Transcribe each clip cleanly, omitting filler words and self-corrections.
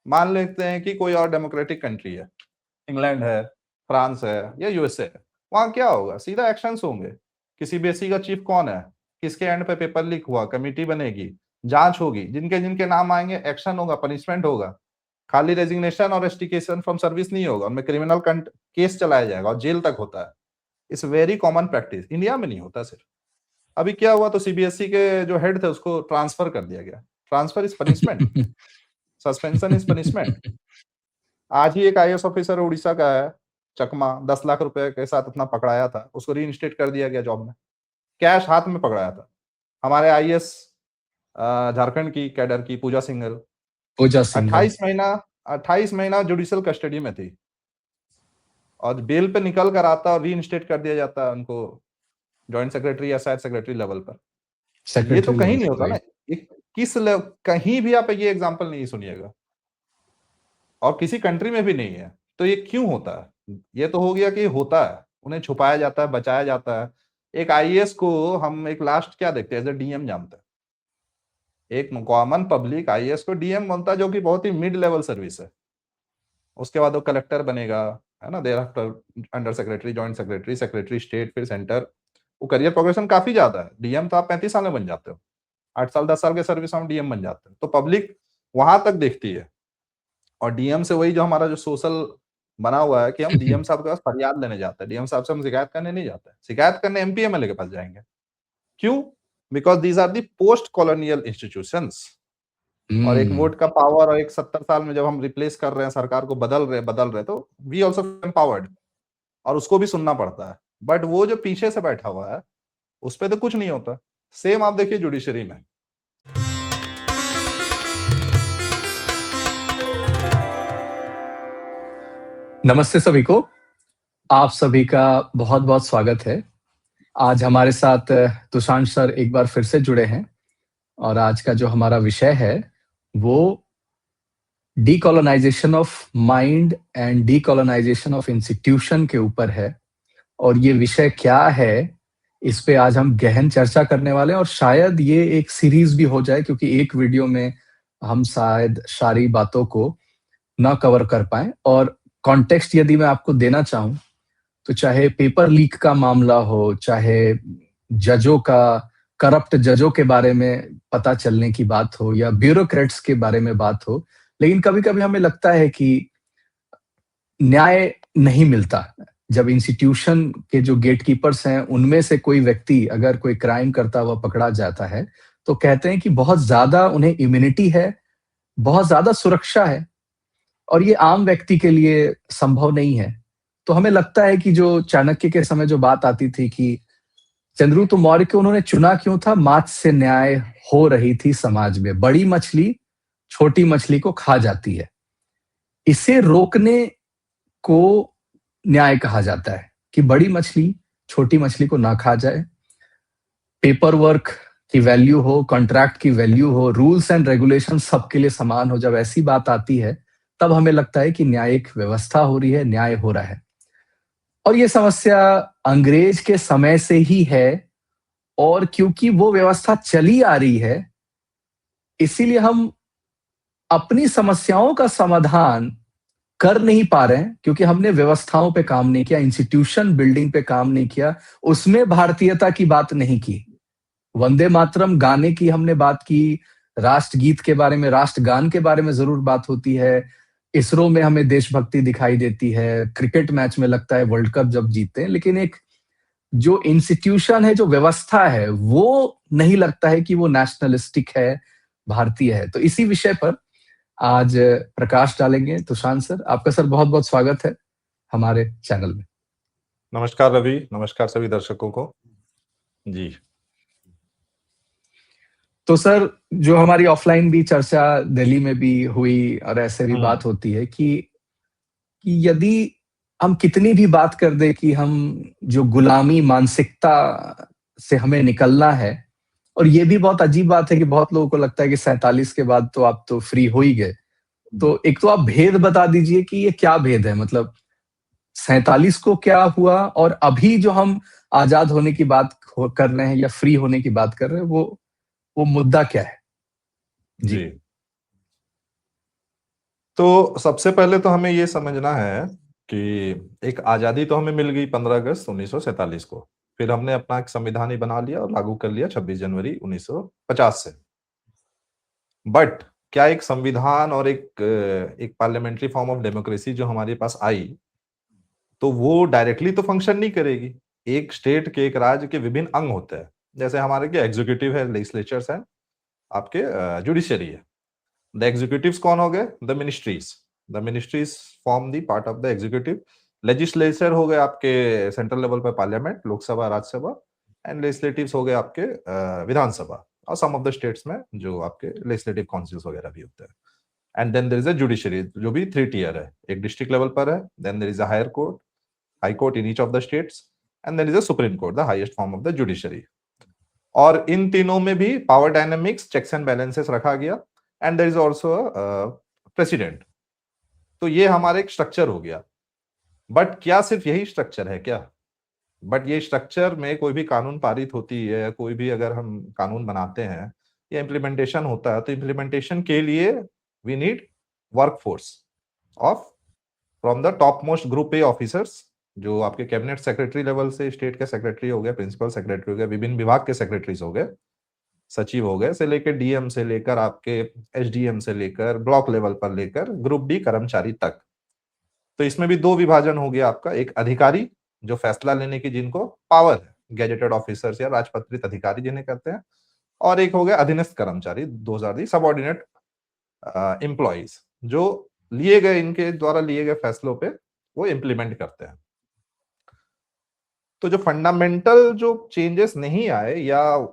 मान लेते हैं कि कोई और डेमोक्रेटिक कंट्री है, इंग्लैंड है, फ्रांस है या यूएसए है, वहां क्या होगा? सीधा एक्शंस होंगे कि सीबीएसई का चीफ कौन है, किसके एंड पे पेपर लीक हुआ, कमेटी बनेगी, जांच होगी, जिनके जिनके नाम आएंगे एक्शन होगा, पनिशमेंट होगा। खाली रेजिग्नेशन और रेस्टिकेशन फ्रॉम सर्विस नहीं होगा, उनमें क्रिमिनल केस चलाया जाएगा और जेल तक होता है। It's very common practice, India में नहीं होता सिर्फ। अभी क्या हुआ, तो सीबीएसई के जो हेड थे उसको ट्रांसफर कर दिया गया। Transfer is punishment, suspension is punishment. आज ही एक आईएएस ऑफिसर उड़ीसा का है, चकमा, 10 लाख रुपए के साथ अपना पकड़ाया था, उसको रीइंस्टेट कर दिया गया जॉब में, कैश हाथ में पकड़ाया था। हमारे आईएएस झारखंड की कैडर की पूजा सिंघल, पूजा सिंघल 28 महीना जुडिशियल कस्टडी में थी, और बेल पे निकल कर आता और रीइंस्टेट कर दिया जाता है उनको जॉइंट सेक्रेटरी या शायद सेक्रेटरी लेवल पर। ये तो कहीं नहीं होता ना, कहीं भी आप ये एग्जांपल नहीं सुनिएगा, और किसी कंट्री में भी नहीं है। तो ये क्यों होता है? ये तो हो गया कि होता है, उन्हें छुपाया जाता है, बचाया जाता है। एक आईएएस को हम एक लास्ट क्या देखते हैं, एज ए डीएम जानते हैं। एक कॉमन पब्लिक आईएएस को डीएम बनता है, जो कि बहुत ही मिड लेवल सर्विस है। उसके बाद वो कलेक्टर बनेगा, है ना, thereafter under secretary, joint secretary, secretary state, फिर सेंटर। वो करियर प्रोग्रेशन काफी ज्यादा है। डीएम तो आप 35 साल में बन जाते हो, 8 साल 10 साल के सर्विस में हम डीएम बन जाते हैं। तो पब्लिक वहां तक देखती है। और डीएम से वही जो हमारा जो सोशल बना हुआ है कि हम डीएम साहब के पास फरियाद लेने जाते हैं, डीएम साहब से हम शिकायत करने नहीं जाते। शिकायत करने एमपी एमएलए के पास जाएंगे। क्यों? Because these are the post colonial institutions. और एक वोट का पावर, और एक 70 साल में जब हम रिप्लेस कर रहे हैं सरकार को, बदल रहे, तो वी ऑल्सो एम्पावर्ड, और उसको भी सुनना पड़ता है। बट वो जो पीछे से बैठा हुआ है उस पर तो कुछ नहीं होता। सेम आप देखिए जुडिशरी में। नमस्ते सभी को, आप सभी का बहुत बहुत स्वागत है। आज हमारे साथ तुषार सर एक बार फिर से जुड़े हैं, और आज का जो हमारा विषय है वो decolonisation of mind and decolonisation of institution के ऊपर है। और ये विषय क्या है, इस पे आज हम गहन चर्चा करने वाले हैं, और शायद ये एक सीरीज भी हो जाए, क्योंकि एक वीडियो में हम शायद सारी बातों को ना कवर कर पाए। और कॉन्टेक्स्ट यदि मैं आपको देना चाहूं, तो चाहे पेपर लीक का मामला हो, चाहे जजों का, करप्ट जजों के बारे में पता चलने की बात हो, या ब्यूरोक्रेट्स के बारे में बात हो, लेकिन कभी कभी हमें लगता है कि न्याय नहीं मिलता। जब इंस्टीट्यूशन के जो गेटकीपर्स हैं उनमें से कोई व्यक्ति अगर कोई क्राइम करता हुआ पकड़ा जाता है, तो कहते हैं कि बहुत ज्यादा उन्हें इम्यूनिटी है, बहुत ज्यादा सुरक्षा है, और ये आम व्यक्ति के लिए संभव नहीं है। तो हमें लगता है कि जो चाणक्य के समय जो बात आती थी कि चंद्रगुप्त मौर्य को उन्होंने चुना क्यों था, मात से न्याय हो रही थी समाज में, बड़ी मछली छोटी मछली को खा जाती है, इसे रोकने को न्याय कहा जाता है, कि बड़ी मछली छोटी मछली को ना खा जाए, पेपर वर्क की वैल्यू हो, कॉन्ट्रैक्ट की वैल्यू हो, रूल्स एंड रेगुलेशन सबके लिए समान हो। जब ऐसी बात आती है तब हमें लगता है कि न्यायिक व्यवस्था हो रही है, न्याय हो रहा है। और ये समस्या अंग्रेज के समय से ही है, और क्योंकि वो व्यवस्था चली आ रही है, इसीलिए हम अपनी समस्याओं का समाधान कर नहीं पा रहे हैं, क्योंकि हमने व्यवस्थाओं पे काम नहीं किया, इंस्टीट्यूशन बिल्डिंग पे काम नहीं किया, उसमें भारतीयता की बात नहीं की। वंदे मातरम गाने की हमने बात की, राष्ट्रगीत के बारे में, राष्ट्रगान के बारे में जरूर बात होती है, इसरो में हमें देशभक्ति दिखाई देती है, क्रिकेट मैच में लगता है वर्ल्ड कप जब जीतते हैं, लेकिन एक जो इंस्टीट्यूशन है, जो व्यवस्था है, वो नहीं लगता है कि वो नेशनलिस्टिक है, भारतीय है। तो इसी विषय पर आज प्रकाश डालेंगे तुषार सर। आपका सर बहुत बहुत स्वागत है हमारे चैनल में। नमस्कार रवि, नमस्कार सभी दर्शकों को जी। तो सर, जो हमारी ऑफलाइन भी चर्चा दिल्ली में भी हुई, और ऐसे भी बात होती है कि यदि हम कितनी भी बात कर दे कि हम जो गुलामी मानसिकता से हमें निकलना है, और ये भी बहुत अजीब बात है कि बहुत लोगों को लगता है कि 47 के बाद तो आप तो फ्री हो ही गए। तो एक तो आप भेद बता दीजिए कि ये क्या भेद है, मतलब 47 को क्या हुआ, और अभी जो हम आजाद होने की बात कर रहे हैं या फ्री होने की बात कर रहे हैं, वो मुद्दा क्या है? जी। तो सबसे पहले तो हमें ये समझना है कि एक आजादी तो हमें मिल गई 15 अगस्त 1947 को, फिर हमने अपना एक संविधान ही बना लिया और लागू कर लिया 26 जनवरी 1950 से। बट क्या एक संविधान और एक पार्लियामेंट्री फॉर्म ऑफ डेमोक्रेसी जो हमारे पास आई, तो वो डायरेक्टली तो फंक्शन नहीं करेगी। एक स्टेट के, एक राज्य के विभिन्न अंग होते हैं। जैसे हमारे के एग्जीक्यूटिव है, लेजिस्लेचर्स है, आपके जुडिशरी है। द एग्जीक्यूटिव्स कौन हो गए? The ministries. The ministries form the part of the executive. Legislature हो गए आपके सेंट्रल लेवल पर पार्लियामेंट, लोकसभा, राज्यसभा। एंड लेजिस्लेटिव्स हो गए आपके विधानसभा, और सम ऑफ द स्टेट्स में जो आपके लेजिस्लेटिव काउंसिल्स वगैरह भी होते हैं। And then there is a judiciary, जो भी 3 टियर है। एक डिस्ट्रिक्ट लेवल पर है, then there is a higher court, high court in each of the states, and there is a supreme court, the highest form of the judiciary. और इन तीनों में भी power dynamics, checks and balances रखा गया। And there is also president. तो ये हमारा एक स्ट्रक्चर हो गया। बट क्या सिर्फ यही स्ट्रक्चर है क्या? बट ये स्ट्रक्चर में कोई भी कानून पारित होती है, कोई भी अगर हम कानून बनाते हैं या इम्प्लीमेंटेशन होता है, तो इम्प्लीमेंटेशन के लिए we need workforce of from the top most group A officers, जो आपके कैबिनेट सेक्रेटरी लेवल से स्टेट के सेक्रेटरी हो गए, प्रिंसिपल सेक्रेटरी हो गए, विभिन्न विभाग के सेक्रेटरीज हो गए, सचिव हो गए, से लेकर डीएम से लेकर आपके एसडीएम से लेकर ब्लॉक लेवल पर लेकर ग्रुप डी कर्मचारी तक। तो इसमें भी 2 विभाजन हो गया आपका। एक अधिकारी जो फैसला लेने की जिनको पावर है, गैजेटेड ऑफिसर्स या राजपत्रित अधिकारी जिन्हें कहते हैं, और एक हो गया अधीनस्थ कर्मचारी, those are the subordinate employees, जो लिए गए, इनके द्वारा लिए गए फैसलों पे वो इम्प्लीमेंट करते हैं। तो जो फंडामेंटल जो चेंजेस नहीं आए, या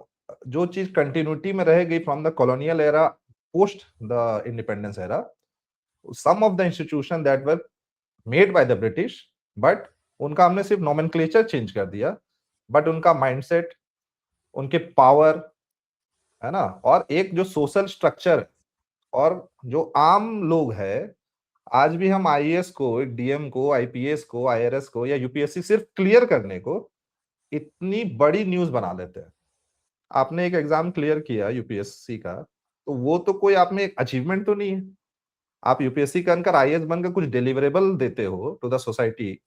जो चीज कंटिन्यूटी में रह गई from the colonial era post the independence era, some of the institution that were made by the British, but उनका हमने सिर्फ नोमेनक्लेचर चेंज कर दिया, बट उनका माइंडसेट, उनके पावर, है ना, और एक जो सोशल स्ट्रक्चर और जो आम लोग है, आज भी हम आईएएस को, डीएम को, आईपीएस को, आईआरएस को या यूपीएससी सिर्फ क्लियर करने को इतनी बड़ी न्यूज बना लेते हैं। आपने एक एग्जाम क्लियर किया यूपीएससी का, तो वो तो कोई आप में एक अचीवमेंट तो नहीं है। आप यूपीएससी कर आईएएस बनकर कुछ डिलीवरेबल देते हो टू द सोसाइटी,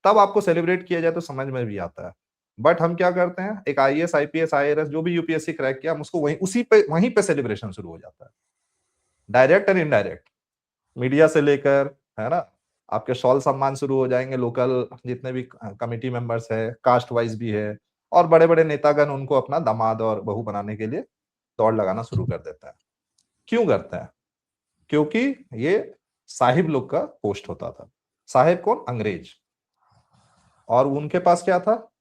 तब आपको सेलिब्रेट किया जाए तो समझ में भी आता है। बट हम क्या करते हैं, एक आईएएस, आईपीएस, आईआरएस जो भी यूपीएससी क्रैक किया, हम उसको वहीं पे सेलिब्रेशन शुरू हो जाता है, डायरेक्ट एंड इनडायरेक्ट। मीडिया से लेकर, है ना, आपके शॉल सम्मान शुरू हो जाएंगे, लोकल जितने भी कमिटी मेंबर्स है, कास्ट वाइज भी है, और बड़े बड़े नेतागण उनको अपना दामाद और बहू बनाने के लिए दौड़ लगाना शुरू कर देता है। क्यों करता है? क्योंकि ये साहिब लोग का पोस्ट होता था। साहिब कौन? अंग्रेज। और उनके पास क्या था?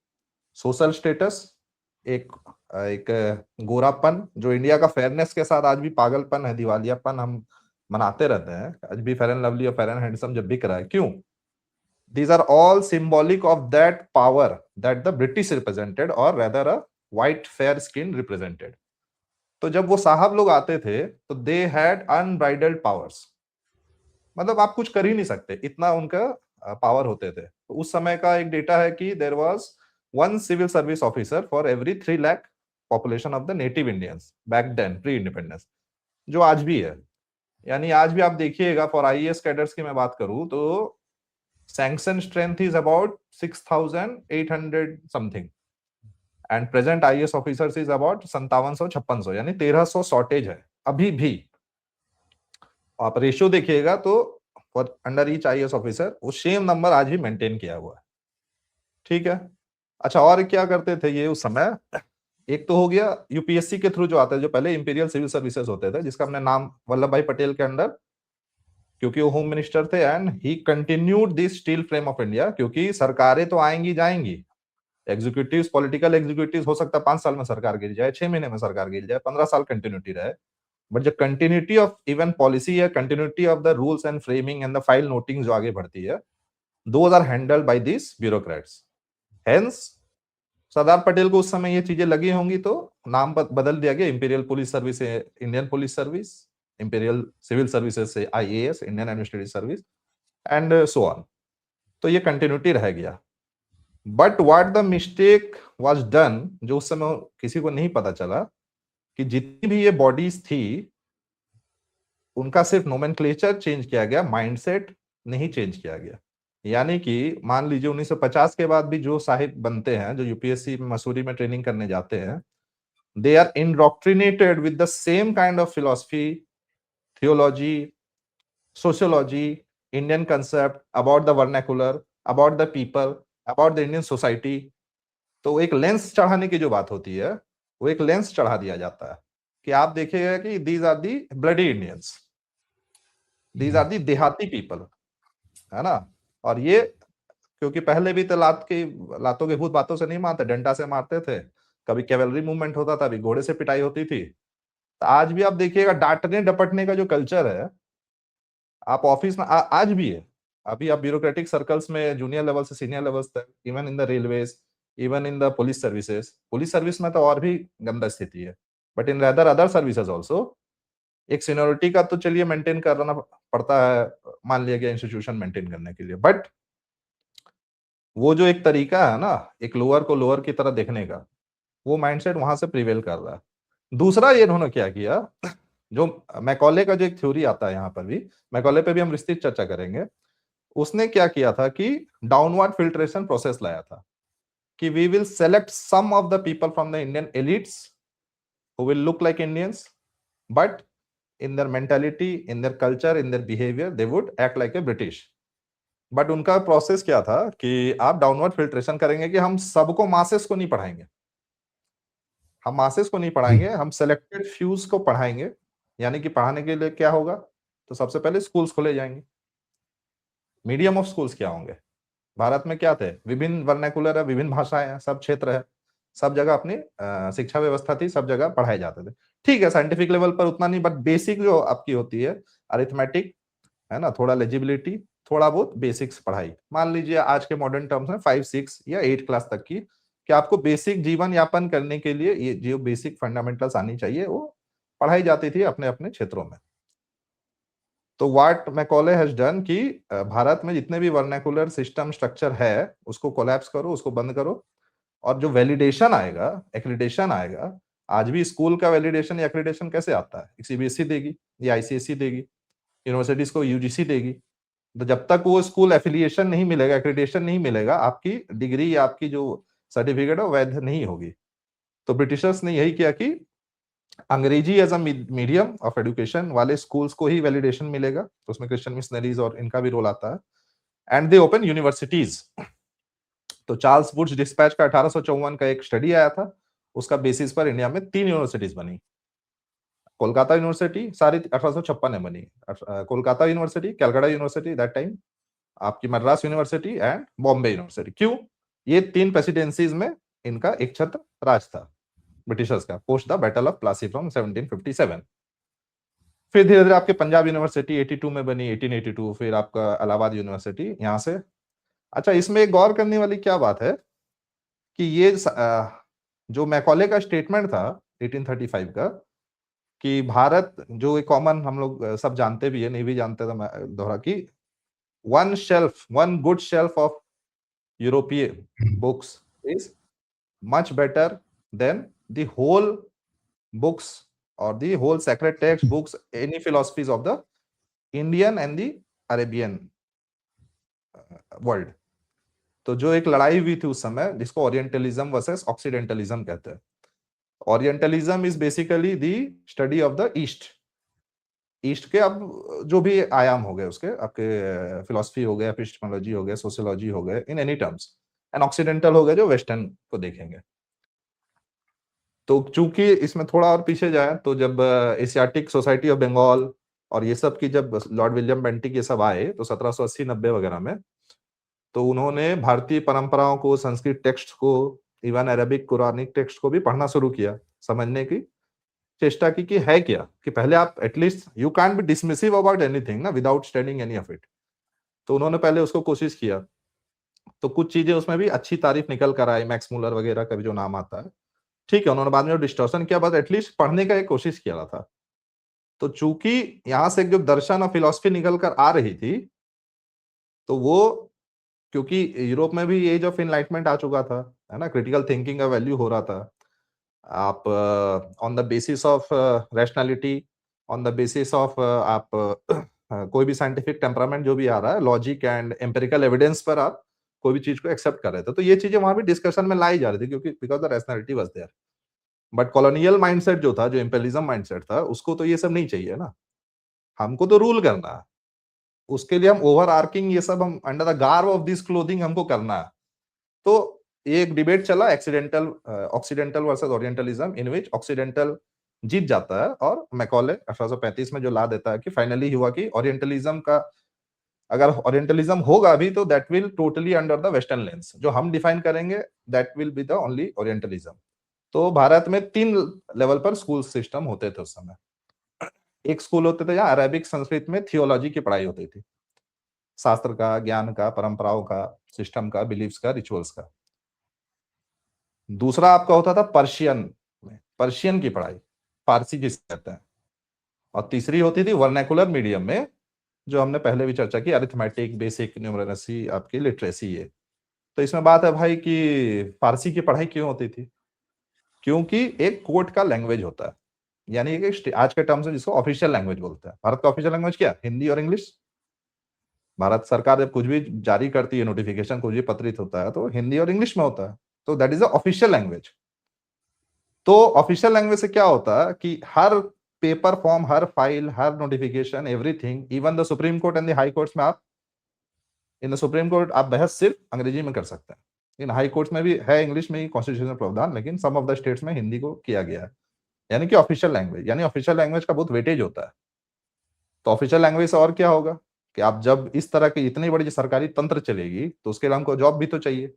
सोशल स्टेटस, एक एक गोरापन, जो इंडिया का फेयरनेस के साथ आज भी पागलपन है, दिवालियापन हम मनाते रहते हैं। आज भी फेयर एंड लवली और फेयर एंड हैंडसम जब बिक रहा है, क्यों? These are all symbolic of that power that the British represented, or rather a white fair skin represented. तो जब वो साहब लोग आते थे, तो they had unbridled powers, मतलब आप कुछ कर ही नहीं सकते, इतना उनका पावर होते थे। तो उस समय का एक डेटा है कि there was 1 civil service officer for every 3 lakh population of the native Indians back then, pre independence, जो आज भी है। यानी आज भी आप देखिएगा, फॉर आईएएस कैडर्स की मैं बात करूं तो sanction strength is about 6,800 something, and present IAS officers is about 5700-5600, यानी 1300 शॉर्टेज है अभी भी। आप रेशियो देखिएगा तो for under each IAS officer वो सेम नंबर आज भी मेंटेन किया हुआ है। ठीक है। अच्छा, और क्या करते थे ये उस समय? एक तो हो गया यूपीएससी के थ्रू जो आता है, जो पहले इंपीरियल सिविल सर्विसेज होते थे, जिसका हमने नाम वल्लभ भाई पटेल के अंडर, क्योंकि वो होम मिनिस्टर थे, and he continued this steel frame of India, क्योंकि सरकारें तो आएंगी जाएंगी, एग्जीक्यूटिव्स, पॉलिटिकल एग्जीक्यूटिव्स, हो सकता है 5 साल में सरकार गिर जाए, 6 महीने में सरकार गिर जाए, 15 साल कंटिन्यूटी रहे, बट जो कंटिन्यूटी ऑफ इवन पॉलिसी है, continuity of the rules and framing and the file noting जो आगे बढ़ती है, those are handled by this bureaucrats. Hence Sardar Patel को उस समय ये चीजें लगी होंगी, तो नाम बदल दिया गया, इंपीरियल पुलिस सर्विस से Indian police service, imperial civil services से IAS, Indian administrative service, and so on. तो ये कंटिन्यूटी रह गया। But what the mistake was done, जो उस समय किसी को नहीं पता चला, कि जितनी भी ये बॉडीज थी, उनका सिर्फ नोमेनक्लेचर चेंज किया गया, माइंडसेट नहीं चेंज किया गया। यानी कि मान लीजिए 1950 के बाद भी जो साहिब बनते हैं, जो यूपीएससी मसूरी में ट्रेनिंग करने जाते हैं, they are indoctrinated with the same kind of philosophy, theology, sociology, Indian concept about the vernacular, about the people, about the Indian society। तो एक लेंस चढ़ाने की जो बात होती है, वो एक लेंस चढ़ा दिया जाता है कि आप देखिएगा कि these are the bloody Indians, these are the देहाती पीपल, है ना। और ये क्योंकि पहले भी तो लातों के भूत बातों से नहीं मारते, डंडा से मारते थे, कभी कैवलरी मूवमेंट होता था, कभी घोड़े से पिटाई होती थी। तो आज भी आप देखिएगा डांटने डपटने का जो कल्चर है, आप ऑफिस में आज भी है। अभी आप ब्यूरोक्रेटिक सर्कल्स में जूनियर लेवल से सीनियर लेवल्स तक, even in the railways, even in the police services, police service में तो और भी गंदा स्थिति है, but in other services also एक सीनियोरिटी का तो चलिए मेंटेन करना पड़ता है, मान लिया गया इंस्टीट्यूशन मेंटेन करने के लिए, बट वो जो एक तरीका है ना एक लोअर को लोअर की तरह देखने का, वो माइंडसेट वहां से प्रिवेल कर रहा है। दूसरा ये इन्होंने क्या किया, जो मैकॉले का जो एक थ्योरी आता है, यहाँ पर भी मैकॉले पे भी हम विस्तृत चर्चा करेंगे। उसने क्या किया था कि डाउनवर्ड फिल्ट्रेशन प्रोसेस लाया था कि we will select some of the people from the Indian elites who will look like Indians, but in their mentality, in their culture, in their behaviour they would act like a British. But उनका process क्या था कि आप downward filtration करेंगे कि हम सबको masses को नहीं पढ़ाएंगे, हम मासेस को नहीं पढ़ाएंगे, हम सेलेक्टेड फ्यूज को पढ़ाएंगे। यानी कि पढ़ाने के लिए क्या होगा, तो सबसे पहले स्कूल्स खोले जाएंगे। मीडियम ऑफ स्कूल्स क्या होंगे, भारत में क्या थे, विभिन्न वर्नाकुलर है, विभिन्न भाषाएं हैं, सब क्षेत्र है, सब जगह अपनी शिक्षा व्यवस्था थी, सब जगह पढ़ाए जाते थे। ठीक है, साइंटिफिक लेवल पर उतना नहीं, बट बेसिक जो आपकी होती है अरिथमेटिक, है ना, थोड़ा लेजिबिलिटी, थोड़ा बहुत बेसिक्स पढ़ाई, मान लीजिए आज के मॉडर्न टर्म्स में 5, 6 या 8 क्लास तक की, कि आपको बेसिक जीवन यापन करने के लिए ये जो बेसिक फंडामेंटल्स आनी चाहिए वो पढ़ाई जाती थी अपने अपने क्षेत्रों में। तो व्हाट मैकॉले हैज डन कि भारत में जितने भी वर्नाकुलर सिस्टम स्ट्रक्चर है उसको कोलैप्स करो, उसको बंद करो, और जो वैलिडेशन आएगा, एक्रेडिटेशन आएगा, आज भी स्कूल का वैलिडेशन या एक्रेडिटेशन कैसे आता है, सीबीएसई देगी या आईसीएसई देगी, यूनिवर्सिटीज को यूजीसी देगी। तो जब तक वो स्कूल एफिलिएशन नहीं मिलेगा, एक्रेडिटेशन नहीं मिलेगा, आपकी डिग्री या आपकी जो सर्टिफिकेट है वैध नहीं होगी। तो ब्रिटिशर्स ने यही किया कि Angrezi as a medium of education वाले स्कूल्स को ही वैलिडेशन मिलेगा, तो उसमें क्रिश्चियन मिशनरीज और इनका भी रोल आता है, एंड दे ओपन यूनिवर्सिटीज। तो चार्ल्स वुड्स डिस्पैच का 1854 का एक स्टडी आया था, उसका बेसिस पर इंडिया में 3 यूनिवर्सिटीज बनी। कोलकाता यूनिवर्सिटी सारी 1856 में बनी, Kolkata university, Calcutta university that time, आपकी Madras university and Bombay university. क्यों, ये 3 प्रेसिडेंसीज में इनका एक छत्र राज था ब्रिटिशर्स का, post the battle of Plassey from 1757। फिर धीरे धीरे आपके पंजाब यूनिवर्सिटी 82 में बनी, 1882, फिर आपका इलाहाबाद यूनिवर्सिटी यहाँ से। अच्छा, इसमें एक गौर करने वाली क्या बात है कि ये जो मैकॉले का स्टेटमेंट था 1835 का, कि भारत जो एक कॉमन हम लोग सब जानते भी है, नहीं भी जानते तो दोहरा की, one good shelf of European books is much better than the whole books or the whole sacred text books, any philosophies of the Indian and the Arabian world। तो जो एक लड़ाई हुई थी उस समय, जिसको ओरिएंटलिज्म वर्सेस ऑक्सीडेंटलिज्म कहते हैं। Orientalism is basically the study of the east, east के अब जो भी आयाम हो गए उसके, आपके फिलोसफी हो गया, एपिस्टेमोलॉजी हो गया, सोशियोलॉजी हो गए, in any terms, and occidental हो गए जो वेस्टर्न को देखेंगे। तो चूंकि इसमें थोड़ा और पीछे जाए, तो जब एशियाटिक सोसाइटी ऑफ बंगाल और ये सब की जब लॉर्ड विलियम बेंटिक ये सब आए, तो 1780-90 वगैरह में, तो उन्होंने भारतीय परंपराओं को, संस्कृत टेक्स्ट को, इवन अरबिक कुरानिक टेक्स्ट को भी पढ़ना शुरू किया, समझने की चेष्टा की कि है क्या, कि पहले आप at least you can be dismissive about anything ना without studying any of it. तो उन्होंने पहले उसको कोशिश किया, तो कुछ चीजें उसमें भी अच्छी तारीफ निकल कर आई, मैक्स मुलर वगैरह का भी जो नाम आता है, ठीक है, उन्होंने बाद में डिस्टॉर्शन किया, बट एटलीस्ट पढ़ने का एक कोशिश किया था। तो चूंकि यहां से जो दर्शन और फिलॉसफी निकल कर आ रही थी, तो वो क्योंकि यूरोप में भी एज ऑफ एनलाइटमेंट आ चुका था, है ना, क्रिटिकल थिंकिंग का वैल्यू हो रहा था, आप on the basis of rationality on the basis of आप कोई भी साइंटिफिक टेम्परामेंट जो भी आ रहा है, लॉजिक एंड एम्पिरिकल एविडेंस पर आप कोई भी चीज को एक्सेप्ट कर रहे थे। तो ये चीजें वहां भी डिस्कशन में लाई जा रही थी, क्योंकि because the rationality was there. But colonial mindset जो था, जो इम्पेरियलिज्म माइंडसेट था, उसको तो ये सब नहीं चाहिए ना। हमको तो रूल करना है, उसके लिए हम ओवर आर्किंग ये सब हम under the garb of this clothing हमको करना है। तो एक डिबेट चला एक्सीडेंटल ऑक्सीडेंटल वर्सेस ओरिएंटलिज्म, इन विच ऑक्सीडेंटल जीत जाता है, और मैकॉले 1835 में जो ला देता है कि फाइनली हुआ कि ओरिएंटलिज्म का, अगर ओरिएंटलिज्म होगा भी तो that will totally under the western lens, जो हम डिफाइन करेंगे that will be the only orientalism. तो भारत में 3 लेवल पर स्कूल सिस्टम होते थे उस समय। एक स्कूल होते थे जहाँ अरेबिक संस्कृत में थियोलॉजी की पढ़ाई होती थी, शास्त्र का, ज्ञान का, परंपराओं का, सिस्टम का, बिलीफ्स का, रिचुअल्स का। दूसरा आपका होता था पर्शियन में, पर्शियन की पढ़ाई, फारसी जिसे कहते हैं। और तीसरी होती थी वर्नैकुलर मीडियम में, जो हमने पहले भी चर्चा की, अरिथमेटिक, बेसिक न्यूमरेसी, आपकी लिटरेसी। ये तो इसमें बात है भाई कि फारसी की पढ़ाई क्यों होती थी? क्योंकि एक कोर्ट का लैंग्वेज होता है, यानी कि आज के टर्म्स में जिसको ऑफिशियल लैंग्वेज बोलते हैं। भारत का ऑफिशियल लैंग्वेज क्या? हिंदी और इंग्लिश। भारत सरकार जब कुछ भी जारी करती है, नोटिफिकेशन कुछ भी पत्रित होता है, तो हिंदी और इंग्लिश में होता है। तो that is the official language. तो ऑफिशियल लैंग्वेज से क्या होता है कि हर पेपर फॉर्म, हर फाइल, हर notification, everything, even the supreme court and the high courts में, आप इन द सुप्रीम कोर्ट आप बहस सिर्फ अंग्रेजी में कर सकते हैं। इन हाई कोर्ट्स में भी है इंग्लिश में ही कॉन्स्टिट्यूशनल प्रावधान, लेकिन सम ऑफ द स्टेट्स में हिंदी को किया गया है। यानी कि ऑफिशियल लैंग्वेज, यानी ऑफिशियल लैंग्वेज का बहुत वेटेज होता है। तो ऑफिशियल लैंग्वेज से और क्या होगा कि आप जब इस तरह की इतनी बड़ी सरकारी तंत्र चलेगी, तो उसके लिए हमको जॉब भी तो चाहिए।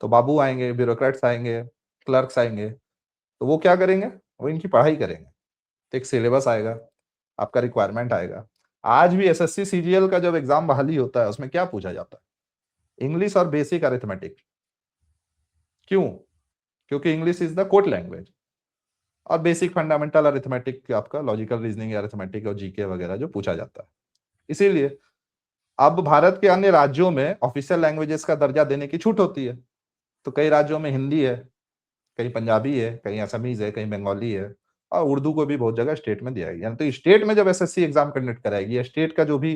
तो बाबू आएंगे, ब्यूरोक्रेट्स आएंगे, क्लर्क्स आएंगे, तो वो क्या करेंगे? वो इनकी पढ़ाई करेंगे। तो एक सिलेबस आएगा, आपका रिक्वायरमेंट आएगा। आज भी एसएससी सीजीएल का जब एग्जाम बहाली होता है, उसमें क्या पूछा जाता है? इंग्लिश और बेसिक अरिथमेटिक। क्यों? क्योंकि English is the court language, और बेसिक फंडामेंटल अरिथमेटिक आपका लॉजिकल रीजनिंग, अरिथमेटिक और जीके वगैरह जो पूछा जाता है। इसीलिए अब भारत के अन्य राज्यों में ऑफिशियल लैंग्वेजेस का दर्जा देने की छूट होती है। तो कई राज्यों में हिंदी है, कहीं पंजाबी है, कहीं असमीज है, कहीं बंगाली है, और उर्दू को भी बहुत जगह स्टेट में दिया गया। यानी तो स्टेट में जब एसएससी एग्जाम कंडक्ट कराएगी, या स्टेट का जो भी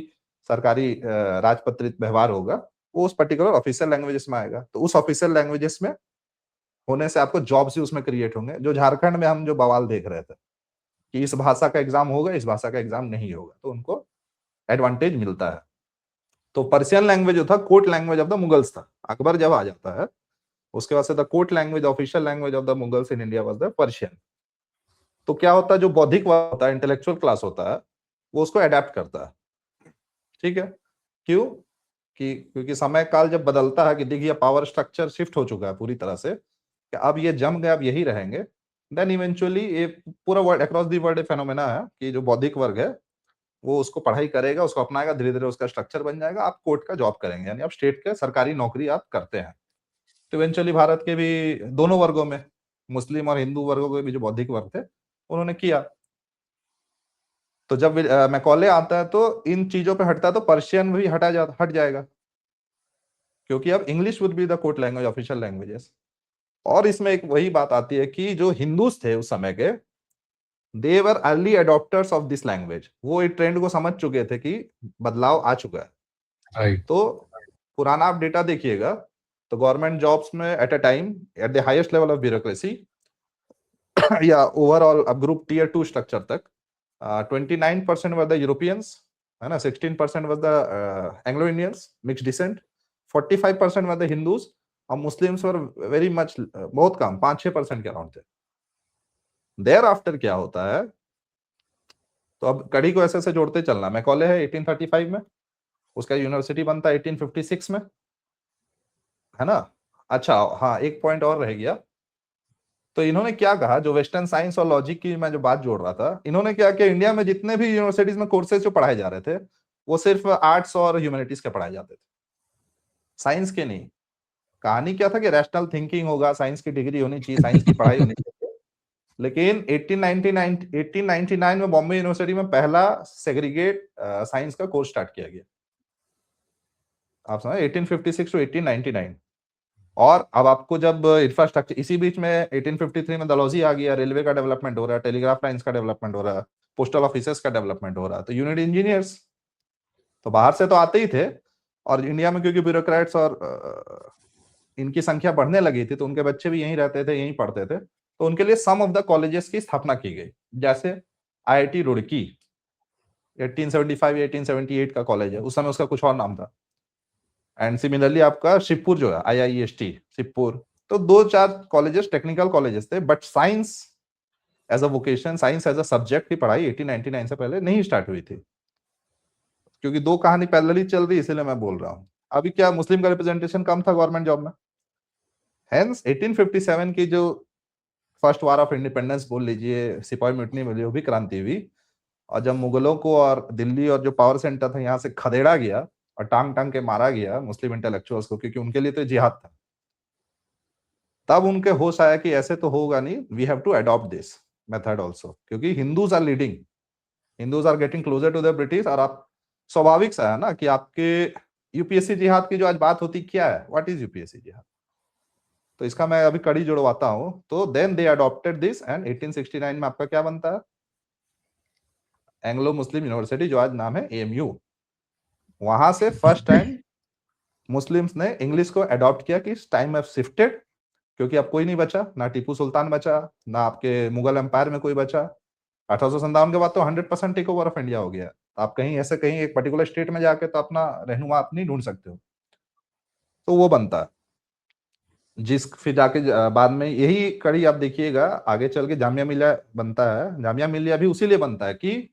सरकारी राजपत्रित व्यवहार होगा, वो उस पर्टिकुलर ऑफिशियल लैंग्वेजेस में आएगा। तो उस ऑफिशियल लैंग्वेजेस में होने से आपको जॉब्स भी उसमें क्रिएट होंगे। जो झारखंड में हम जो बवाल देख रहे थे कि इस भाषा का एग्जाम होगा, इस भाषा का एग्जाम नहीं होगा, तो उनको एडवांटेज मिलता है। तो पर्शियन लैंग्वेज जो था, court language of the Mughals था। अकबर जब आ जाता है, उसके बाद से the court language, official language of the Mughals in India was the Persian. तो क्या होता है, जो बौद्धिक वर्ग होता है, इंटेलेक्चुअल क्लास होता है, वो उसको अडेप्ट करता है। ठीक है? क्यों? क्योंकि समय काल जब बदलता है कि देखिए पावर स्ट्रक्चर शिफ्ट हो चुका है पूरी तरह से, कि अब ये जम गए, अब यही रहेंगे, देन इवेंचुअली ये पूरा world, across the world phenomena है कि जो बौद्धिक वर्ग है वो उसको पढ़ाई करेगा, उसको अपनाएगा, धीरे धीरे उसका स्ट्रक्चर बन जाएगा, आप कोर्ट का जॉब करेंगे, यानी आप स्टेट के सरकारी नौकरी आप करते हैं। तो इवेंचुअली भारत के भी दोनों वर्गों में, मुस्लिम और हिंदू वर्गों के भी जो बौद्धिक वर्ग थे, उन्होंने किया। तो जब मैकॉले आता है तो इन चीजों पे हटता है, तो पर्शियन भी हट जाएगा, क्योंकि अब English would be the court language, official languages. और इसमें एक वही बात आती है कि जो हिंदूज थे उस समय के, they were early adopters of this language. वो एक ट्रेंड को समझ चुके थे कि बदलाव आ चुका है। राइट। तो पुराना आप डेटा देखिएगा, तो गवर्नमेंट जॉब्स में at a time, at the highest level of bureaucracy या ओवरऑल अब ग्रुप टीयर 2 स्ट्रक्चर तक, 29% वर द यूरोपियंस, है ना, 16% were the Anglo Indians mix descent, 45% were the Hindus, और मुस्लिम्स वर वेरी मच, बहुत कम, 5-6% के अराउंड थे। देयर आफ्टर क्या होता है, तो अब कड़ी को ऐसे ऐसे जोड़ते चलना। मैकॉले है 1835 में, उसका यूनिवर्सिटी बनता है 1856 में, है ना। अच्छा हाँ, एक पॉइंट और रह गया। तो इन्होंने क्या कहा, जो वेस्टर्न साइंस और लॉजिक की मैं जो बात जोड़ रहा था, इन्होंने क्या किया, इंडिया में जितने भी यूनिवर्सिटीज में कोर्सेज जो पढ़ाए जा रहे थे, वो सिर्फ आर्ट्स और ह्यूमैनिटीज के पढ़ाए जाते थे, साइंस के नहीं। कहानी क्या था कि रैशनल थिंकिंग होगा, साइंस की डिग्री होनी चाहिए, साइंस की पढ़ाई होनी चाहिए। लेकिन 1899 में बॉम्बे यूनिवर्सिटी में पहला सेग्रीगेट साइंस का कोर्स स्टार्ट किया गया। आप समझे, 1856 टू 1899। और अब आपको जब इंफ्रास्ट्रक्चर, इसी बीच में 1853 में डलहौजी आ गया, रेलवे का डेवलपमेंट हो रहा है, टेलीग्राफ लाइंस का डेवलपमेंट हो रहा है, पोस्टल ऑफिसर्स का डेवलपमेंट हो रहा है। तो यूनिट इंजीनियर्स तो बाहर से तो आते ही थे, और इंडिया में क्योंकि ब्यूरोक्रेट्स और इनकी संख्या बढ़ने लगी थी, तो उनके बच्चे भी यहीं रहते थे, यहीं पढ़ते थे, तो उनके लिए सम ऑफ द कॉलेजेस की स्थापना की गई। जैसे IIT रुड़की 1875 1878 का कॉलेज है, उस समय उसका कुछ और नाम था। एंड सिमिलरली आपका शिवपुर जो है IIEST शिवपुर, तो 2-4 कॉलेजेस टेक्निकल कॉलेजेस थे, but science as a vocation, science as a subject की पढ़ाई 1899 से पहले नहीं स्टार्ट हुई थी, क्योंकि दो कहानी पैरेलली चल रही, इसलिए मैं बोल रहा हूँ। अभी क्या मुस्लिम का रिप्रेजेंटेशन कम था गवर्नमेंट जॉब में, हेंस 1857 की जो फर्स्ट वार ऑफ इंडिपेंडेंस बोल लीजिए, सिपाही म्यूटनी बोलिए, वो भी क्रांति हुई। और जब मुगलों को और दिल्ली और जो पावर सेंटर था यहाँ से खदेड़ा गया और टांग टांग के मारा गया मुस्लिम इंटेलेक्चुअल्स को, क्योंकि उनके लिए तो जिहाद था, तब उनके होश आया कि ऐसे तो होगा नहीं, we have to adopt this method also, क्योंकि Hindus are leading, Hindus are getting closer to the British. और आप स्वाभाविक सा है ना कि आपके यूपीएससी जिहाद की जो आज बात होती क्या है, व्हाट इज यूपीएससी जिहाद, तो इसका मैं अभी कड़ी जुड़वाता हूं। तो then they adopted this, and 1869 में आपका क्या बनता है, एंग्लो मुस्लिम यूनिवर्सिटी, जो आज नाम है AMU। वहां से फर्स्ट टाइम मुस्लिम्स ने इंग्लिश को अडॉप्ट किया कि टाइम हैव शिफ्टेड, क्योंकि अब कोई नहीं बचा, ना टीपू सुल्तान बचा, ना आपके मुगल एम्पायर में कोई बचा। 1857 के बाद तो 100% टेक ओवर ऑफ इंडिया हो गया। आप कहीं ऐसे कहीं एक पर्टिकुलर स्टेट में जाके तो अपना रहनुमा आप नहीं ढूंढ सकते हो, तो वो बनता है। जिस फिर जाके बाद में यही कड़ी आप देखिएगा आगे चल के जामिया मिलिया बनता है। जामिया मिलिया भी उसी लिए बनता है कि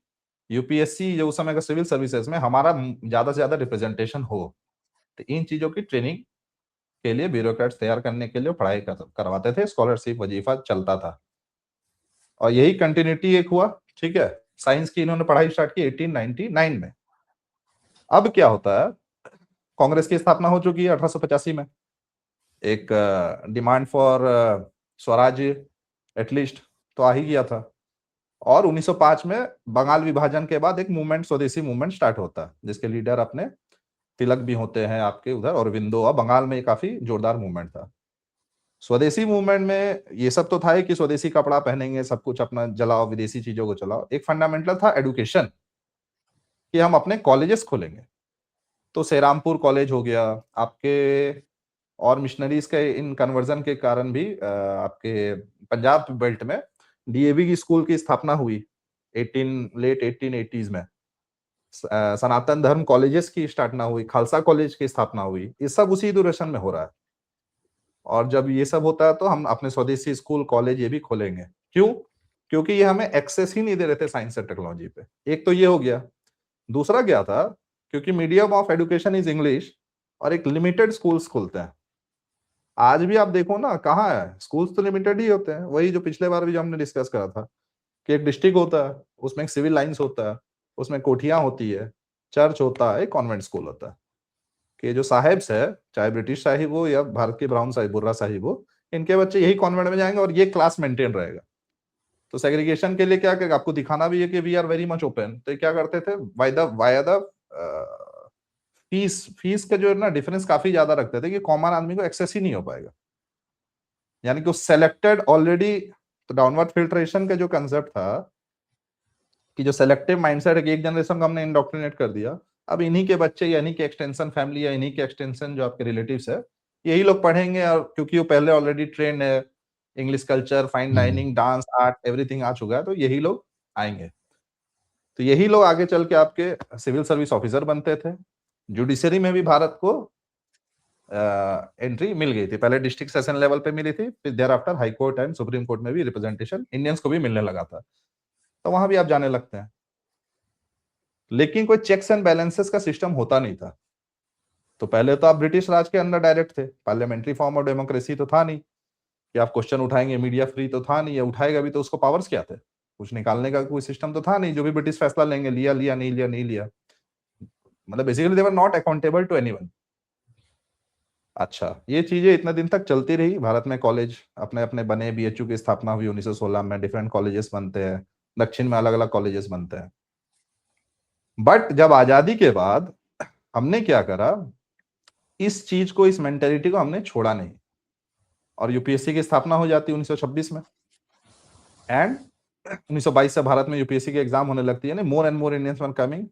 यूपीएससी जो उस समय का सिविल सर्विसेज में हमारा ज्यादा से ज्यादा रिप्रेजेंटेशन हो। तो इन चीजों की ट्रेनिंग के लिए ब्यूरोक्रेट्स तैयार करने के लिए पढ़ाई करवाते थे, स्कॉलरशिप वजीफा चलता था, और यही कंटिन्यूटी एक हुआ। ठीक है, साइंस की इन्होंने पढ़ाई स्टार्ट की 1899 में। अब क्या होता है, कांग्रेस की स्थापना हो चुकी है 1885 में, एक डिमांड फॉर स्वराज्य एटलीस्ट तो आ ही गया था, और 1905 में बंगाल विभाजन के बाद एक मूवमेंट, स्वदेशी मूवमेंट स्टार्ट होता है, जिसके लीडर अपने तिलक भी होते हैं आपके उधर, और विंदो, और बंगाल में काफी जोरदार मूवमेंट था। स्वदेशी मूवमेंट में ये सब तो था ही कि स्वदेशी कपड़ा पहनेंगे, सब कुछ अपना जलाओ, विदेशी चीजों को चलाओ। एक फंडामेंटल था एडुकेशन, कि हम अपने कॉलेजेस खोलेंगे। तो सेरामपुर कॉलेज हो गया आपके, और मिशनरीज के इन कन्वर्जन के कारण भी आपके पंजाब बेल्ट में DAV की स्कूल की स्थापना हुई लेट 1880s में। सनातन धर्म कॉलेजेस की स्थापना हुई, खालसा कॉलेज की स्थापना हुई, ये सब उसी ड्यूरेशन में हो रहा है। और जब ये सब होता है तो हम अपने स्वदेशी स्कूल कॉलेज ये भी खोलेंगे। क्यों? क्योंकि ये हमें एक्सेस ही नहीं दे रहे थे साइंस और टेक्नोलॉजी पे। एक तो ये हो गया। दूसरा क्या था, क्योंकि medium of education is English, और एक लिमिटेड स्कूल्स खुलते हैं। आज भी आप देखो ना, कहाँ है स्कूल्स, तो लिमिटेड ही होते हैं। वही जो पिछले बार भी जो हमने डिस्कस करा था कि एक डिस्ट्रिक्ट होता है, उसमें एक सिविल लाइंस होता है, उसमें कोठियां होती है, चर्च होता है, कॉन्वेंट स्कूल होता है। कि जो साहिब्स है, चाहे ब्रिटिश साहिब हो या भारत के ब्राउन साहिब, बुर्रा साहिब हो, इनके बच्चे यही कॉन्वेंट में जाएंगे और ये क्लास मेंटेन रहेगा। तो सेग्रीगेशन के लिए क्या करेगा, आपको दिखाना भी है कि we are very much open. तो क्या करते थे, वाया द फीस का जो है ना डिफरेंस काफी ज्यादा रखते थे कि कॉमन आदमी को एक्सेस ही नहीं हो पाएगा। यानी कि सेलेक्टेड ऑलरेडी, तो डाउनवर्ड फिल्ट्रेशन का जो कंसेप्ट था कि जो सेलेक्टिव माइंडसेट है कि एक जनरेशन को हमने इंडोक्ट्रिनेट कर दिया, अब इन्हीं के बच्चे या इन्हीं के एक्सटेंशन फैमिली या इन्हीं के एक्सटेंशन जो आपके रिलेटिव्स है, यही लोग पढ़ेंगे। और क्योंकि वो पहले ऑलरेडी ट्रेंड है, English culture, fine dining, dance, art, everything आ चुका है, तो यही लोग आएंगे। तो यही लोग आगे चल के आपके सिविल सर्विस ऑफिसर बनते थे। जुडिशरी में भी भारत को एंट्री मिल गई थी। पहले डिस्ट्रिक्ट सेशन लेवल पे मिली थी, फिर thereafter high court and supreme court में भी रिप्रेजेंटेशन इंडियंस को भी मिलने लगा था, तो वहां भी आप जाने लगते हैं। लेकिन कोई चेक्स एंड बैलेंसेस का सिस्टम होता नहीं था। तो पहले तो आप ब्रिटिश राज के अंदर डायरेक्ट थे, पार्लियामेंट्री फॉर्म ऑफ डेमोक्रेसी तो था नहीं कि आप क्वेश्चन उठाएंगे, मीडिया फ्री तो था नहीं, या उठाएगा भी तो उसको पावर्स क्या थे, कुछ निकालने का कोई सिस्टम तो था नहीं। जो भी ब्रिटिश फैसला लेंगे, लिया लिया, नहीं लिया नहीं लिया, मतलब basically they were not accountable to anyone. अच्छा, ये चीजें इतने दिन तक चलती रही। भारत में कॉलेज अपने अपने बने, BHU की स्थापना हुई 1916 में, डिफरेंट कॉलेजेस बनते हैं, दक्षिण में अलग अलग कॉलेजेस बनते हैं। बट जब आजादी के बाद हमने क्या करा, इस चीज को, इस मेंटेलिटी को हमने छोड़ा नहीं, और यूपीएससी की स्थापना हो जाती 1926 में। एंड 1922 से भारत में यूपीएससी की एग्जाम होने लगती है ना, more and more Indians were coming,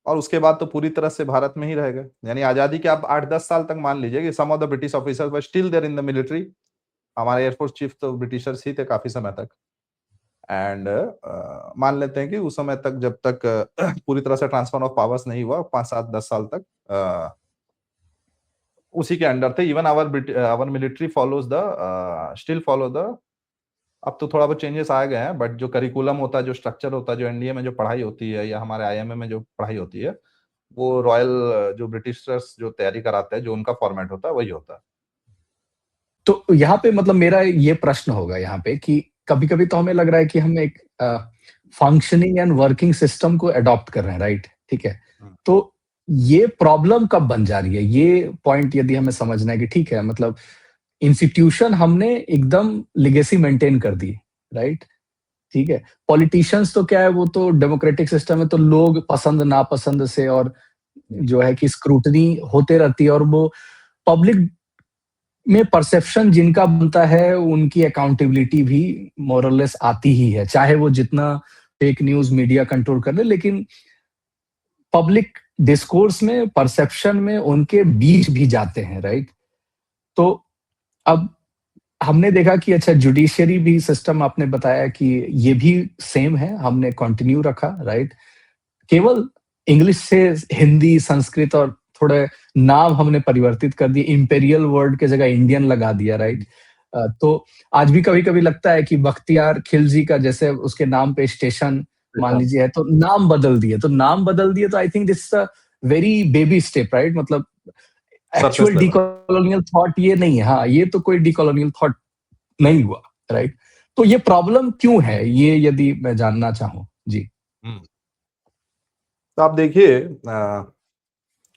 और उसके बाद तो पूरी तरह से भारत में ही रह गए। यानी आजादी के आप 8-10 साल तक मान लीजिए कि some of the British officers were still there in the military. हमारे एयरफोर्स चीफ तो ब्रिटिशर्स ही थे काफी समय तक। एंड मान लेते हैं कि उस समय तक जब तक पूरी तरह से ट्रांसफर ऑफ पावर्स नहीं हुआ, 5-7-10 साल तक उसी के अंडर थे। Even our military follows the still follow the, अब तो थोड़ा बहुत चेंजेस आ गए हैं, बट जो करिकुलम होता है, जो स्ट्रक्चर होता है, जो एनडीए में जो पढ़ाई होती है या हमारे आईएमए में जो पढ़ाई होती है, वो रॉयल जो ब्रिटिशर्स जो तैयारी कराते हैं, जो उनका फॉर्मेट होता है वही होता है। तो यहाँ पे मतलब मेरा ये प्रश्न होगा यहाँ पे कि कभी-कभी तो हमें लग रहा है कि हम एक फंक्शनिंग एंड वर्किंग सिस्टम को अडॉप्ट कर रहे हैं, राइट? ठीक है। तो ये प्रॉब्लम कब बन जा रही है? ये पॉइंट यदि हमें समझना है कि ठीक है, मतलब इंस्टीट्यूशन हमने एकदम लेगेसी मेंटेन कर दी, राइट? ठीक है। पॉलिटिशियंस तो क्या है, वो तो डेमोक्रेटिक सिस्टम है, तो लोग पसंद नापसंद से और जो है कि स्क्रूटनी होते रहती है, और वो पब्लिक में परसेप्शन जिनका बनता है उनकी अकाउंटेबिलिटी भी मोरलेस आती ही है, चाहे वो जितना फेक न्यूज मीडिया कंट्रोल कर ले, लेकिन पब्लिक डिस्कोर्स में, परसेप्शन में उनके बीच भी जाते हैं, राइट? तो अब हमने देखा कि अच्छा, जुडिशियरी भी सिस्टम आपने बताया कि ये भी सेम है, हमने कंटिन्यू रखा, राइट? केवल इंग्लिश से हिंदी, संस्कृत और थोड़े नाम हमने परिवर्तित कर दिए, इंपेरियल वर्ड के जगह इंडियन लगा दिया, राइट? तो आज भी कभी-कभी लगता है कि बख्तियार खिलजी का जैसे उसके नाम पे स्टेशन मान लीजिए है, तो नाम बदल दिए, तो I think this is a very baby step, right? मतलब surface actual level. Decolonial thought ये नहीं है। हाँ, ये तो कोई डीकोलोनियल थॉट नहीं हुआ, राइट? तो ये प्रॉब्लम क्यों है? ये यदि मैं जानना चाहूँ। जी। तो आप देखिए,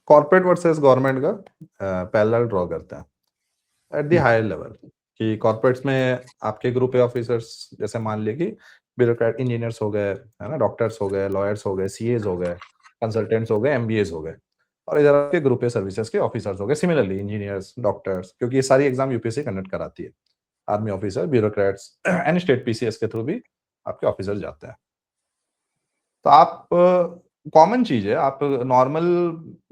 कॉर्पोरेट वर्सेस गवर्नमेंट का पैरेलल ड्रॉ करते हैं एट द हायर लेवल। कि कॉर्पोरेट्स में आपके ग्रुप ए ऑफिसर्स, जैसे मान लिए कि ब्यूरोक्रेट इंजीनियर्स हो गए, है ना, डॉक्टर्स हो गए, लॉयर्स हो गए, सीएज हो गए, कंसल्टेंट्स हो गए, एमबीएस हो गए, और इधर आपके ग्रुप ए सर्विसेज के ऑफिसर्स हो गए, सिमिलरली इंजीनियर्स, डॉक्टर्स, क्योंकि ये सारी एग्जाम यूपीएससी कंडक्ट कराती है। Army officer, bureaucrats and state PCS के थ्रू भी आपके ऑफिसर जाते हैं। तो आप कॉमन चीज है, आप नॉर्मल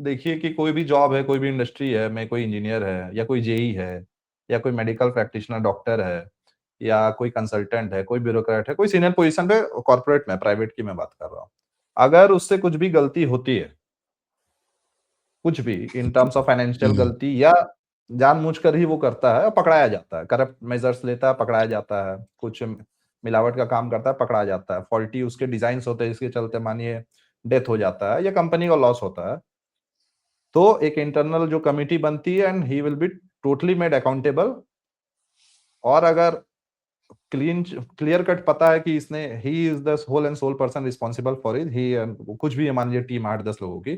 देखिए कि कोई भी जॉब है, कोई भी इंडस्ट्री है, में कोई इंजीनियर है या कोई जेई है या कोई मेडिकल प्रैक्टिशनर डॉक्टर है या कोई कंसल्टेंट है, कोई ब्यूरोक्रेट है, कोई सीनियर पोजीशन पे कॉर्पोरेट में, प्राइवेट की मैं बात कर रहा हूँ, अगर उससे कुछ भी गलती होती है, कुछ भी इन टर्म्स ऑफ फाइनेंशियल गलती या जानबूझकर ही वो करता है, पकड़ाया जाता है, करप्ट मेजर्स लेता है, पकड़ाया जाता है, कुछ मिलावट का काम करता है, पकड़ा जाता है, फॉल्टी उसके डिजाइन होते हैं, इसके चलते मानिए डेथ हो जाता है या कंपनी का लॉस होता है, तो एक इंटरनल जो कमिटी बनती है and he will be totally made accountable. और अगर क्लियर कट पता है कि इसने, he is the whole and sole person responsible for it, he, कुछ भी मान लीजिए टीम 8-10 लोगों की,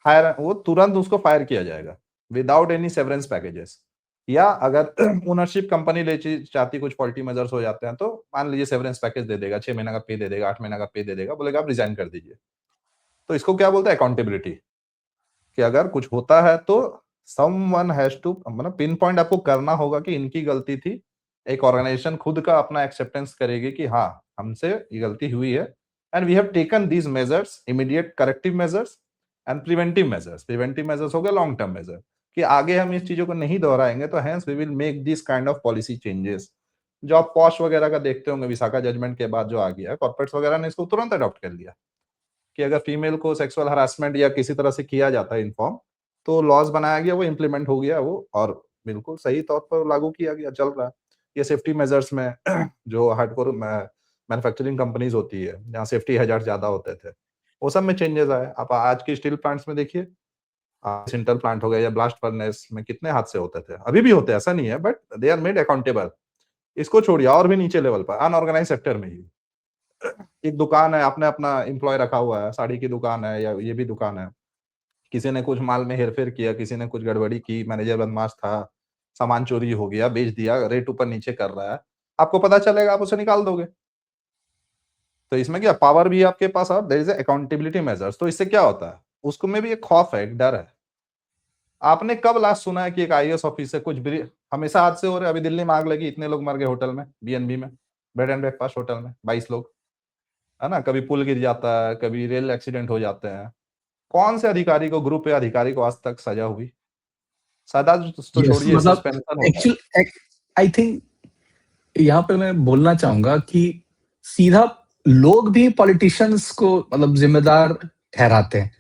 फायर, वो तुरंत उसको फायर किया जाएगा विदाउट एनी सेवरेंस पैकेजेस। या अगर ओनरशिप कंपनी ले चाहती, कुछ फॉल्टी मेजर्स हो जाते हैं, तो मान लीजिए सेवरेंस पैकेज दे देगा, 6 महीना का पे दे देगा, 8 महीना का पे दे देगा, बोलेगा आप रिजाइन कर दीजिए। तो इसको क्या बोलते हैं, अकाउंटेबिलिटी। कि अगर कुछ होता है तो समवन हैज टू, मतलब पिन पॉइंट आपको करना होगा कि इनकी गलती थी। एक ऑर्गेनाइजेशन खुद का अपना एक्सेप्टेंस करेगी कि हाँ, हमसे ये गलती हुई है and we have taken these measures, immediate corrective measures and preventive measures. Preventive measures हो गया लॉन्ग टर्म मेजर, कि आगे हम इस चीजों को नहीं दोहराएंगे, तो hence we will make this kind of policy changes. जो आप पॉश वगैरह का देखते होंगे, विशाखा जजमेंट के बाद जो आ गया, कॉर्पोरेट्स वगैरह ने इसको तुरंत अडॉप्ट कर लिया कि अगर फीमेल को सेक्सुअल हरासमेंट या किसी तरह से किया जाता है इन्फॉर्म, तो लॉज बनाया गया, वो इम्प्लीमेंट हो गया वो, और बिल्कुल सही तौर पर लागू किया गया, चल रहा है। ये सेफ्टी मेजर्स में जो हार्डकोर मैन्युफैक्चरिंग कंपनीज होती है, जहाँ सेफ्टी हैजार्ड ज्यादा होते थे, वो सब में चेंजेस आए। आप आज के स्टील प्लांट्स में देखिए, सिंटर प्लांट हो गया या ब्लास्ट फर्नेस में कितने हादसे होते थे, अभी भी होते हैं, ऐसा नहीं है, but they are made accountable. इसको छोड़िए, और भी नीचे लेवल पर अनऑर्गेनाइज सेक्टर में ही एक दुकान है, आपने अपना एम्प्लॉय रखा हुआ है, साड़ी की दुकान है या ये भी दुकान है, किसी ने कुछ माल में हेरफेर किया, किसी ने कुछ गड़बड़ी की, मैनेजर बदमाश था, सामान चोरी हो गया, बेच दिया, रेट ऊपर नीचे कर रहा है, आपको पता चलेगा, आप उसे निकाल दोगे। तो इसमें क्या पावर भी आपके पास, और देयर इज अकाउंटेबिलिटी मेजर्स। तो इससे क्या होता है, उसको में भी एक खौफ है, एक डर है। आपने कब लास्ट सुना है कि एक आईएएस ऑफिसर कुछ हमेशा हादसे हो रहे, अभी दिल्ली में आग लगी, इतने लोग मर गए होटल में, बीएनबी में, बेड एंड ब्रेकफास्ट होटल में 22 लोग, है ना। कभी पुल गिर जाता है, कभी रेल एक्सीडेंट हो जाते हैं। कौन से अधिकारी को, ग्रुप या अधिकारी को आज तक सजा हुई? सजा तो यस, छोड़िए, मतलब सस्पेंशन होता है। एक्चुअल आई थिंक यहाँ पे मैं बोलना चाहूंगा कि सीधा लोग भी पॉलिटिशियंस को मतलब जिम्मेदार ठहराते हैं,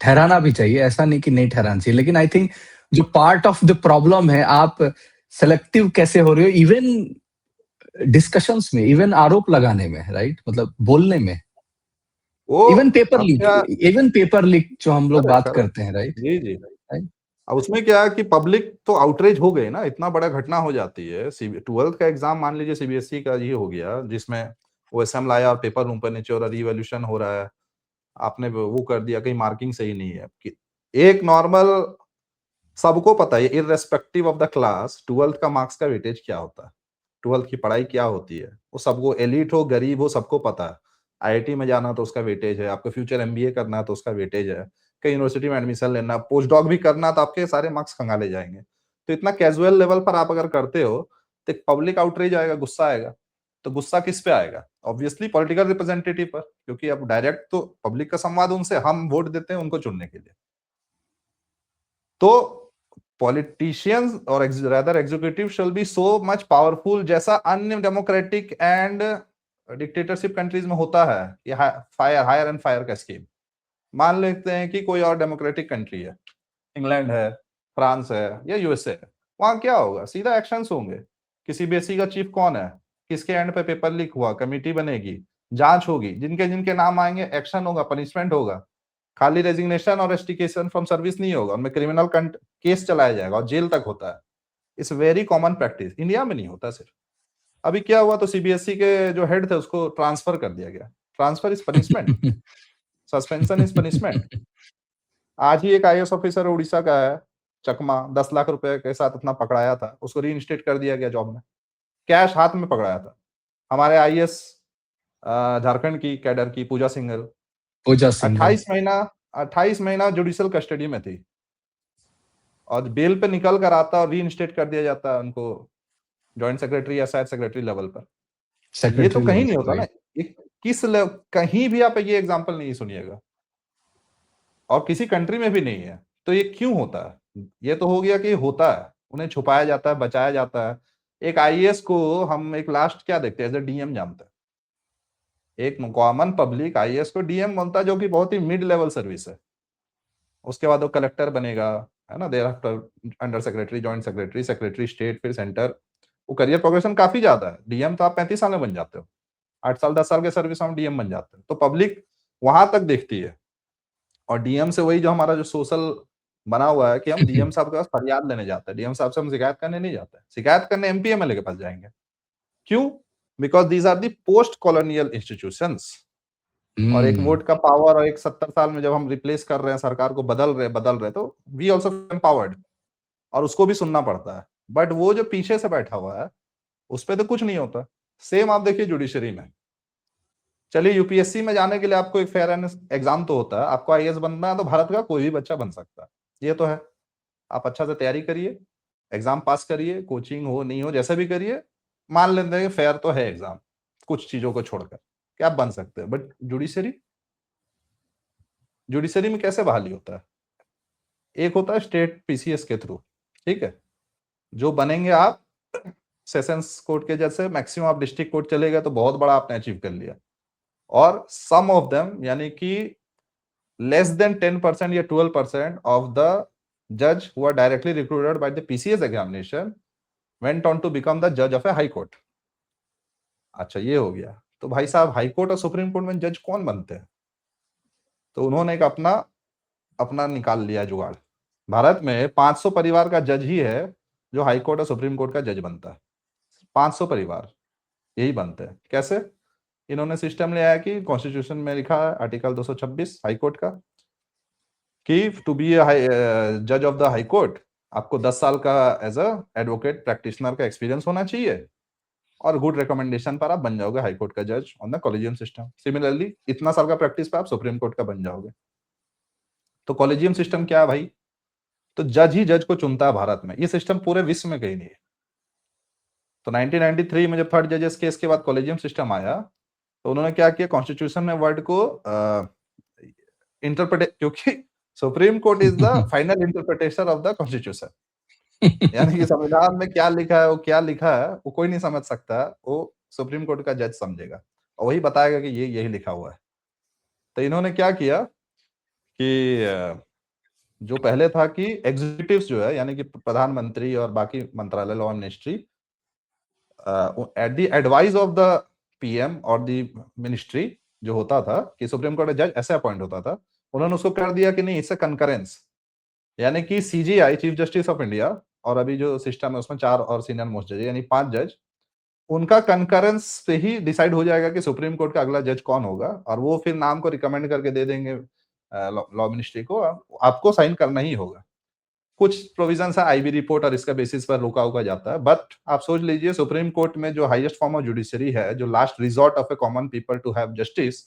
ठहराना भी चाहिए, ऐसा नहीं कि नहीं ठहराना चाहिए, लेकिन आई थिंक जो पार्ट ऑफ द प्रॉब्लम है, आप सेलेक्टिव कैसे हो रहे हो इवन डिस्कशंस में, इवन आरोप लगाने में, राइट, मतलब बोलने में, वो इवन पेपर अब लीक, क्या, इवन पेपर लीक जो हम लोग करेक्ट बात करेक्ट, करते हैं, राइट जी जी। राइट। अब उसमें क्या है कि पब्लिक तो आउटरेज हो गई ना, इतना बड़ा घटना हो जाती है। 12th का एग्जाम मान लीजिए सीबीएसई का ये हो गया, जिसमें ओएसएम लाया और पेपर ऊपर नीचे हो रहा, रिवॉल्यूशन हो रहा है, आपने वो कर दिया, कहीं मार्किंग सही नहीं है कि एक नॉर्मल, सबको पता है irrespective of the class 12th का मार्क्स का वेटेज क्या होता है, 12th की पढ़ाई क्या होती है, वो सबको, एलिट हो गरीब हो सबको पता है। आईआईटी में जाना तो उसका वेटेज है, आपको फ्यूचर एमबीए करना तो उसका वेटेज है, कई यूनिवर्सिटी में एडमिशन लेना, पोस्ट डॉक भी करना, तो आपके सारे मार्क्स खंगाले जाएंगे। तो इतना कैजुअल लेवल पर आप अगर करते हो तो पब्लिक आउटरीच आएगा, गुस्सा आएगा। तो गुस्सा किस पे आएगा? ऑब्वियसली पॉलिटिकल रिप्रेजेंटेटिव पर, क्योंकि अब डायरेक्ट तो पब्लिक का संवाद उनसे, हम वोट देते हैं उनको चुनने के लिए। तो पॉलिटिशियंस और rather executive shall be so much powerful, जैसा अन्य डेमोक्रेटिक एंड डिक्टेटरशिप कंट्रीज में होता है, ये फायर, हायर एंड फायर का स्कीम। मान लेते हैं कि कोई और डेमोक्रेटिक कंट्री है, इंग्लैंड है, फ्रांस है या यूएसए है, वहां क्या होगा? सीधा एक्शंस होंगे कि सीबीएसई का चीफ कौन है, किसके एंड पे पेपर लीक हुआ, कमेटी बनेगी, जांच होगी, जिनके जिनके नाम आएंगे एक्शन होगा, पनिशमेंट होगा। खाली रेजिग्नेशन और एस्टिकेशन फ्रॉम सर्विस नहीं होगा, उनमें क्रिमिनल केस चलाया जाएगा और जेल तक होता है। It's very common practice, India में नहीं होता सिर्फ। अभी क्या हुआ, तो सीबीएसई के जो हेड थे उसको ट्रांसफर कर दिया गया। Transfer is punishment, suspension is punishment. आज ही एक आईएएस ऑफिसर उड़ीसा का है, चकमा, 10 लाख रुपए के साथ इतना पकड़ाया था, उसको रीइंस्टेट कर दिया गया जॉब में, कैश हाथ में पकड़ाया था। हमारे आईएएस झारखंड की कैडर की पूजा सिंघल पूजा सिंघल 28 महीना जुडिशियल कस्टडी में थी, और बेल पे निकल कर आता और रीइंस्टेट कर दिया जाता है उनको जॉइंट सेक्रेटरी या शायद सेक्रेटरी लेवल पर। ये तो सेक्रेटरी कहीं लेवल नहीं पर, होता ना, राइट। कहीं भी आप ये एग्जांपल नहीं सुनिएगा, और किसी कंट्री में भी नहीं है। तो ये क्यों होता है? ये तो हो गया कि होता है, उन्हें छुपाया जाता है, बचाया जाता है। एक आईएएस को हम एक लास्ट क्या देखते हैं, एज ए डीएम जानते हैं। एक कॉमन पब्लिक आईएएस को डीएम बोलता है, जो कि बहुत ही मिड लेवल सर्विस है। उसके बाद वो कलेक्टर बनेगा, है ना, there after under secretary, joint secretary, secretary state, फिर सेंटर। वो करियर प्रोग्रेशन काफी ज्यादा है। डीएम तो आप 35 साल में बन जाते हो, 8 साल 10 साल के सर्विस में डीएम बन जाते हैं। तो पब्लिक वहां तक देखती है। और डीएम से वही जो हमारा जो सोशल बना हुआ है कि हम डीएम साहब के पास फरियाद लेने जाते हैं, डीएम साहब से हम शिकायत करने नहीं जाते, शिकायत करने एमपी एमएलए के पास जाएंगे। क्यों? Because these are the post colonial institutions. और एक वोट का पावर, और एक 70 साल में जब हम रिप्लेस कर रहे हैं, सरकार को बदल रहे, तो वी ऑल्सो एम्पावर्ड, और उसको भी सुनना पड़ता है। बट वो जो पीछे से बैठा हुआ है, उस पर तो कुछ नहीं होता। सेम आप देखिए जुडिशरी में। चलिए यूपीएससी में जाने के लिए आपको एक फेयर एंड एग्जाम तो होता है, आपको आईएएस बनना है तो भारत का कोई भी बच्चा बन सकता है, ये तो है। आप अच्छा से तैयारी करिए, एग्जाम पास करिए, कोचिंग हो नहीं हो जैसे भी करिए, मान लेते हैं फेयर तो है एग्जाम, कुछ चीजों को छोड़कर क्या आप बन सकते हैं। बट जुडिशरी, जुडिशरी में कैसे बहाली होता है? एक होता है स्टेट पीसीएस के थ्रू, ठीक है, जो बनेंगे आप सेशंस कोर्ट के जैसे, मैक्सिमम आप डिस्ट्रिक्ट कोर्ट चले गए तो बहुत बड़ा आपने अचीव कर लिया। और सम ऑफ देम, यानी कि लेस देन 10% या 12% ऑफ द जज who are directly recruited by the PCS examination went on to become the जज ऑफ ए हाई कोर्ट। अच्छा, ये हो गया। तो भाई साहब, हाई कोर्ट और सुप्रीम कोर्ट में जज कौन बनते हैं? तो उन्होंने एक अपना अपना निकाल लिया जुगाड़। भारत में 500 परिवार का जज ही है जो हाई कोर्ट और सुप्रीम कोर्ट का जज बनता है। 500 परिवार यही बनते हैं। कैसे? इन्होंने सिस्टम ले आया कि कॉन्स्टिट्यूशन में लिखा है, आर्टिकल 226 हाई कोर्ट का, कि टू बी जज ऑफ द हाई कोर्ट आपको 10 साल का एज अ एडवोकेट प्रैक्टिशनर का एक्सपीरियंस होना चाहिए, और गुड रिकमेंडेशन पर आप बन जाओगे हाई कोर्ट का जज on the collegium system. Similarly इतना साल का प्रैक्टिस पर आप सुप्रीम कोर्ट का बन जाओगे। तो कॉलेजियम सिस्टम क्या है भाई? तो जज ही जज को चुनता है भारत में। ये सिस्टम पूरे विश्व में कहीं नहीं है। तो 1993 में जब थर्ड जजेस केस के बाद कॉलेजियम सिस्टम आया, तो उन्होंने क्या किया, कॉन्स्टिट्यूशन में वर्ड को इंटरप्रेट, क्योंकि supreme court is the final interpretation of the constitution, यानी कि संविधान में क्या लिखा है, वो क्या लिखा है वो कोई नहीं समझ सकता, वो सुप्रीम कोर्ट का जज समझेगा और वही बताएगा कि ये यही लिखा हुआ है। तो इन्होंने क्या किया कि जो पहले था कि एग्जीक्यूटिव्स जो है, यानी कि प्रधानमंत्री और बाकी मंत्रालय, law ministry, at the advice of the PM और द मिनिस्ट्री जो होता था, कि सुप्रीम कोर्ट जज ऐसे अपॉइंट होता था, उन्होंने उसको कर दिया कि नहीं, इससे कंकरेंस, यानी कि CGI, chief justice of India, और अभी जो सिस्टम है उसमें 4 और सीनियर मोस्ट जज, यानी 5 जज, उनका कंकरेंस से ही डिसाइड हो जाएगा कि सुप्रीम कोर्ट का अगला जज कौन होगा, और वो फिर नाम को रिकमेंड करके दे देंगे लॉ मिनिस्ट्री को, आपको साइन करना ही होगा। कुछ प्रोविजन है आईबी रिपोर्ट और इसका बेसिस पर रोका उका जाता है, बट आप सोच लीजिए सुप्रीम कोर्ट में जो हाईएस्ट फॉर्म ऑफ जुडिशरी है, जो last resort of a common people to have justice,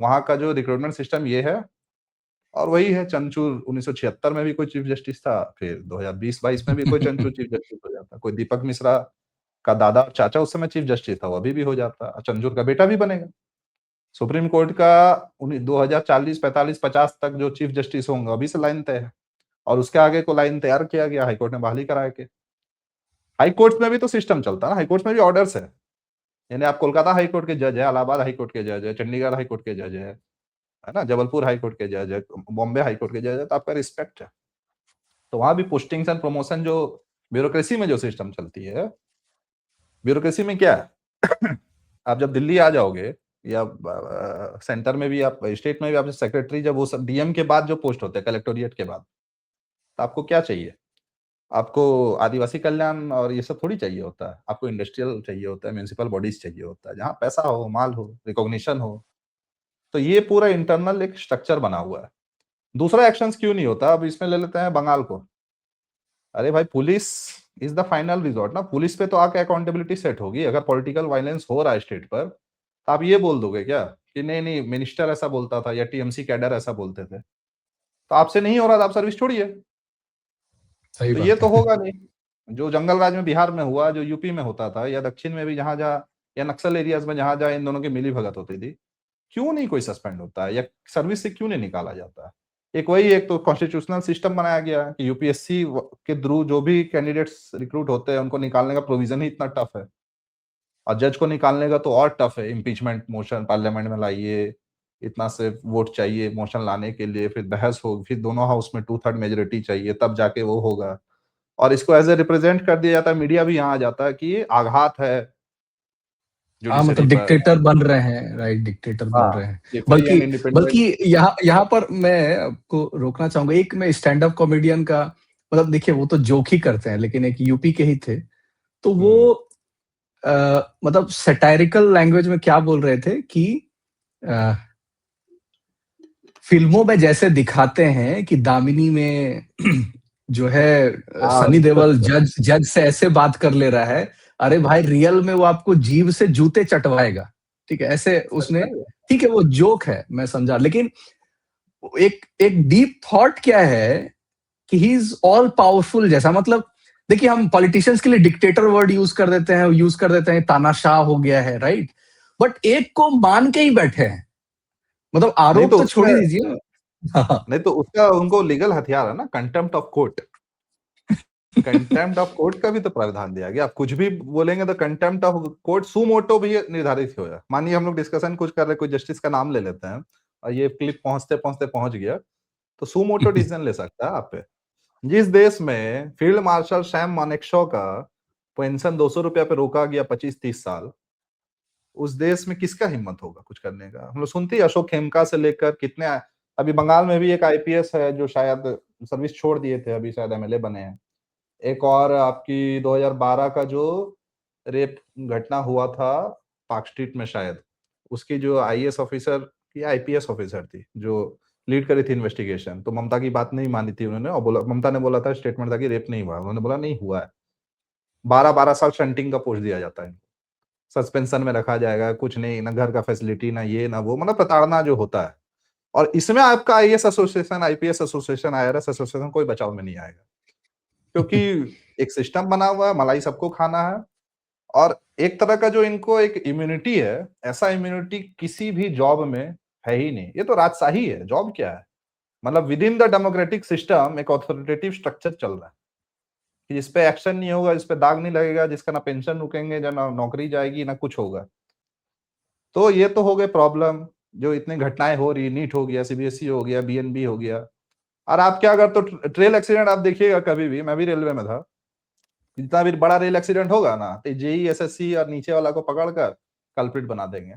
वहां का जो रिक्रूटमेंट सिस्टम ये है। और वही है, चंचूर 1976 में भी कोई चीफ जस्टिस था, फिर 2020-22 में भी कोई चंचूर चीफ जस्टिस हो जाता, कोई दीपक मिश्रा का दादा और चाचा उस समय चीफ जस्टिस था, वो अभी भी हो जाता, चंचूर का बेटा भी बनेगा। सुप्रीम कोर्ट का 2040, 45, 50 तक जो चीफ जस्टिस होंगे अभी से लाइन तय है, और उसके आगे को लाइन तैयार किया गया हाईकोर्ट ने बहाली करा के। हाईकोर्ट में भी तो सिस्टम चलता है ना, हाईकोर्ट में भी ऑर्डर्स है, यानी आप कोलकाता हाईकोर्ट के जज है, इलाहाबाद हाईकोर्ट के जज है, चंडीगढ़ हाईकोर्ट के जज है ना, जबलपुर हाईकोर्ट के जज है, बॉम्बे हाईकोर्ट के जज है, तो आपका रिस्पेक्ट है। तो वहां भी पोस्टिंग्स एंड प्रमोशन, जो ब्यूरोक्रेसी में जो सिस्टम चलती है, ब्यूरोक्रेसी में क्या है आप जब दिल्ली आ जाओगे, या सेंटर में भी, आप स्टेट में भी, आप सेक्रेटरी, जब वो सब डीएम के बाद जो पोस्ट होते हैं, कलेक्टोरिएट के बाद, तो आपको क्या चाहिए, आपको आदिवासी कल्याण और ये सब थोड़ी चाहिए होता है, आपको इंडस्ट्रियल चाहिए होता है, म्यूनिसिपल बॉडीज चाहिए होता है, जहाँ पैसा हो, माल हो, रिकॉग्निशन हो। तो ये पूरा इंटरनल एक स्ट्रक्चर बना हुआ है। दूसरा एक्शंस क्यों नहीं होता, अब इसमें ले लेते हैं बंगाल को। अरे भाई, police is the final resort ना, पुलिस पे तो आके अकाउंटेबिलिटी सेट होगी। अगर पॉलिटिकल वायलेंस हो रहा है स्टेट पर, तो आप ये बोल दोगे क्या कि नहीं नहीं, मिनिस्टर ऐसा बोलता था या टीएमसी कैडर ऐसा बोलते थे, तो आपसे नहीं हो रहा था, आप सर्विस छोड़िए। सही तो ये बात तो है। होगा नहीं। जो जंगल राज में बिहार में हुआ, जो यूपी में होता था, या दक्षिण में भी जहां जहां, या नक्सल एरियाज में जहां जहां इन दोनों की मिली भगत होती थी, क्यों नहीं कोई सस्पेंड होता है, या सर्विस से क्यों नहीं निकाला जाता है। एक तो कॉन्स्टिट्यूशनल सिस्टम बनाया गया कि यूपीएससी के थ्रू जो भी कैंडिडेट्स रिक्रूट होते हैं उनको निकालने का प्रोविजन ही इतना टफ है, और जज को निकालने का तो और टफ है। इम्पीचमेंट मोशन पार्लियामेंट में लाइए, इतना से वोट चाहिए मोशन लाने के लिए, फिर बहस हो, फिर दोनों हाउस में 2/3 मेजोरिटी चाहिए, तब जाके वो होगा। और इसको एज ए रिप्रेजेंट कर दिया जाता है, मीडिया भी यहाँ आ जाता है कि ये आघात है हाँ, जुडिशरी मतलब पर। डिक्टेटर बन रहे हैं, राइट, डिक्टेटर बन रहे हाँ, हैं। ये फ्री बल्कि एंड इंडिपेंडेंट। बल्कि यहाँ यहाँ पर मैं आपको रोकना चाहूंगा, एक मैं स्टैंड अप कॉमेडियन का, मतलब देखिए वो तो जोक ही करते हैं, लेकिन एक यूपी के ही थे, तो वो मतलब सैटारिकल लैंग्वेज में क्या बोल रहे थे कि अ, फिल्मों में जैसे दिखाते हैं कि दामिनी में जो है हाँ सनी देओल जज जज से ऐसे बात कर ले रहा है, अरे भाई रियल में वो आपको जीभ से जूते चटवाएगा। ठीक है, ऐसे उसने, ठीक है वो जोक है, मैं समझा, लेकिन एक एक डीप थॉट क्या है कि ही इज ऑल पावरफुल जैसा, मतलब देखिए हम पॉलिटिशियंस के लिए डिक्टेटर वर्ड यूज कर देते हैं, तानाशाह हो गया है, राइट, बट एक को मान के ही बैठे हैं, मतलब नहीं आरोप तो तो छोड़ उसका ही दीजिए। हाँ, नहीं तो उसका उनको लीगल हथियार है ना, contempt of court. Contempt of court का भी तो प्रावधान दिया गया। आप कुछ भी बोलेंगे तो कंटेम्प्ट ऑफ कोर्ट सुमोटो भी निर्धारित हो जाए। मानिए हम लोग डिस्कशन कुछ कर रहे, कोई जस्टिस का नाम ले लेते हैं और ये क्लिप पहुंचते पहुंचते पहुंच गया, तो सुमोटो डिसीजन ले सकता है आप पे। जिस देश में फील्ड मार्शल सैम मानेकशॉ का पेंशन 200 रुपया पे रोका गया 25-30 साल, उस देश में किसका हिम्मत होगा कुछ करने का। हम लोग सुनते हैं अशोक खेमका से लेकर कितने, अभी बंगाल में भी एक आईपीएस है जो शायद सर्विस छोड़ दिए थे, अभी शायद एमएलए बने हैं। एक और आपकी 2012 का जो रेप घटना हुआ था पार्क स्ट्रीट में शायद, उसकी जो आईएएस ऑफिसर या आईपीएस ऑफिसर थी जो लीड करी थी इन्वेस्टिगेशन, तो ममता की बात नहीं मानी थी उन्होंने, और बोला, ममता ने बोला था स्टेटमेंट था कि रेप नहीं हुआ, उन्होंने बोला नहीं हुआ है। 12-12 साल शंटिंग का पोस्ट दिया जाता है, सस्पेंशन में रखा जाएगा, कुछ नहीं, ना घर का फैसिलिटी, ना ये ना वो, मतलब प्रताड़ना जो होता है। और इसमें आपका IAS association, IPS association, IRS association कोई बचाव में नहीं आएगा, क्योंकि एक सिस्टम बना हुआ है, मलाई सबको खाना है। और एक तरह का जो इनको एक इम्यूनिटी है, ऐसा इम्यूनिटी किसी भी जॉब में है ही नहीं। ये तो राजशाही है, जॉब क्या है? मतलब with in the democratic system एक ऑथोरिटेटिव स्ट्रक्चर चल रहा है कि जिस पे एक्शन नहीं होगा, जिस पे दाग नहीं लगेगा, जिसका ना पेंशन रुकेंगे, ना नौकरी जाएगी, ना कुछ होगा। तो ये तो हो गए प्रॉब्लम, जो इतनी घटनाएं हो रही, नीट हो गया, सीबीएसई हो गया, बीएनबी हो गया। और आप क्या अगर तो ट्रेल एक्सीडेंट आप देखिएगा कभी भी, मैं भी रेलवे में था, जितना भी बड़ा रेल एक्सीडेंट होगा ना, तो जेई एसएससी और नीचे वाला को पकड़कर कल्प्रिट बना देंगे,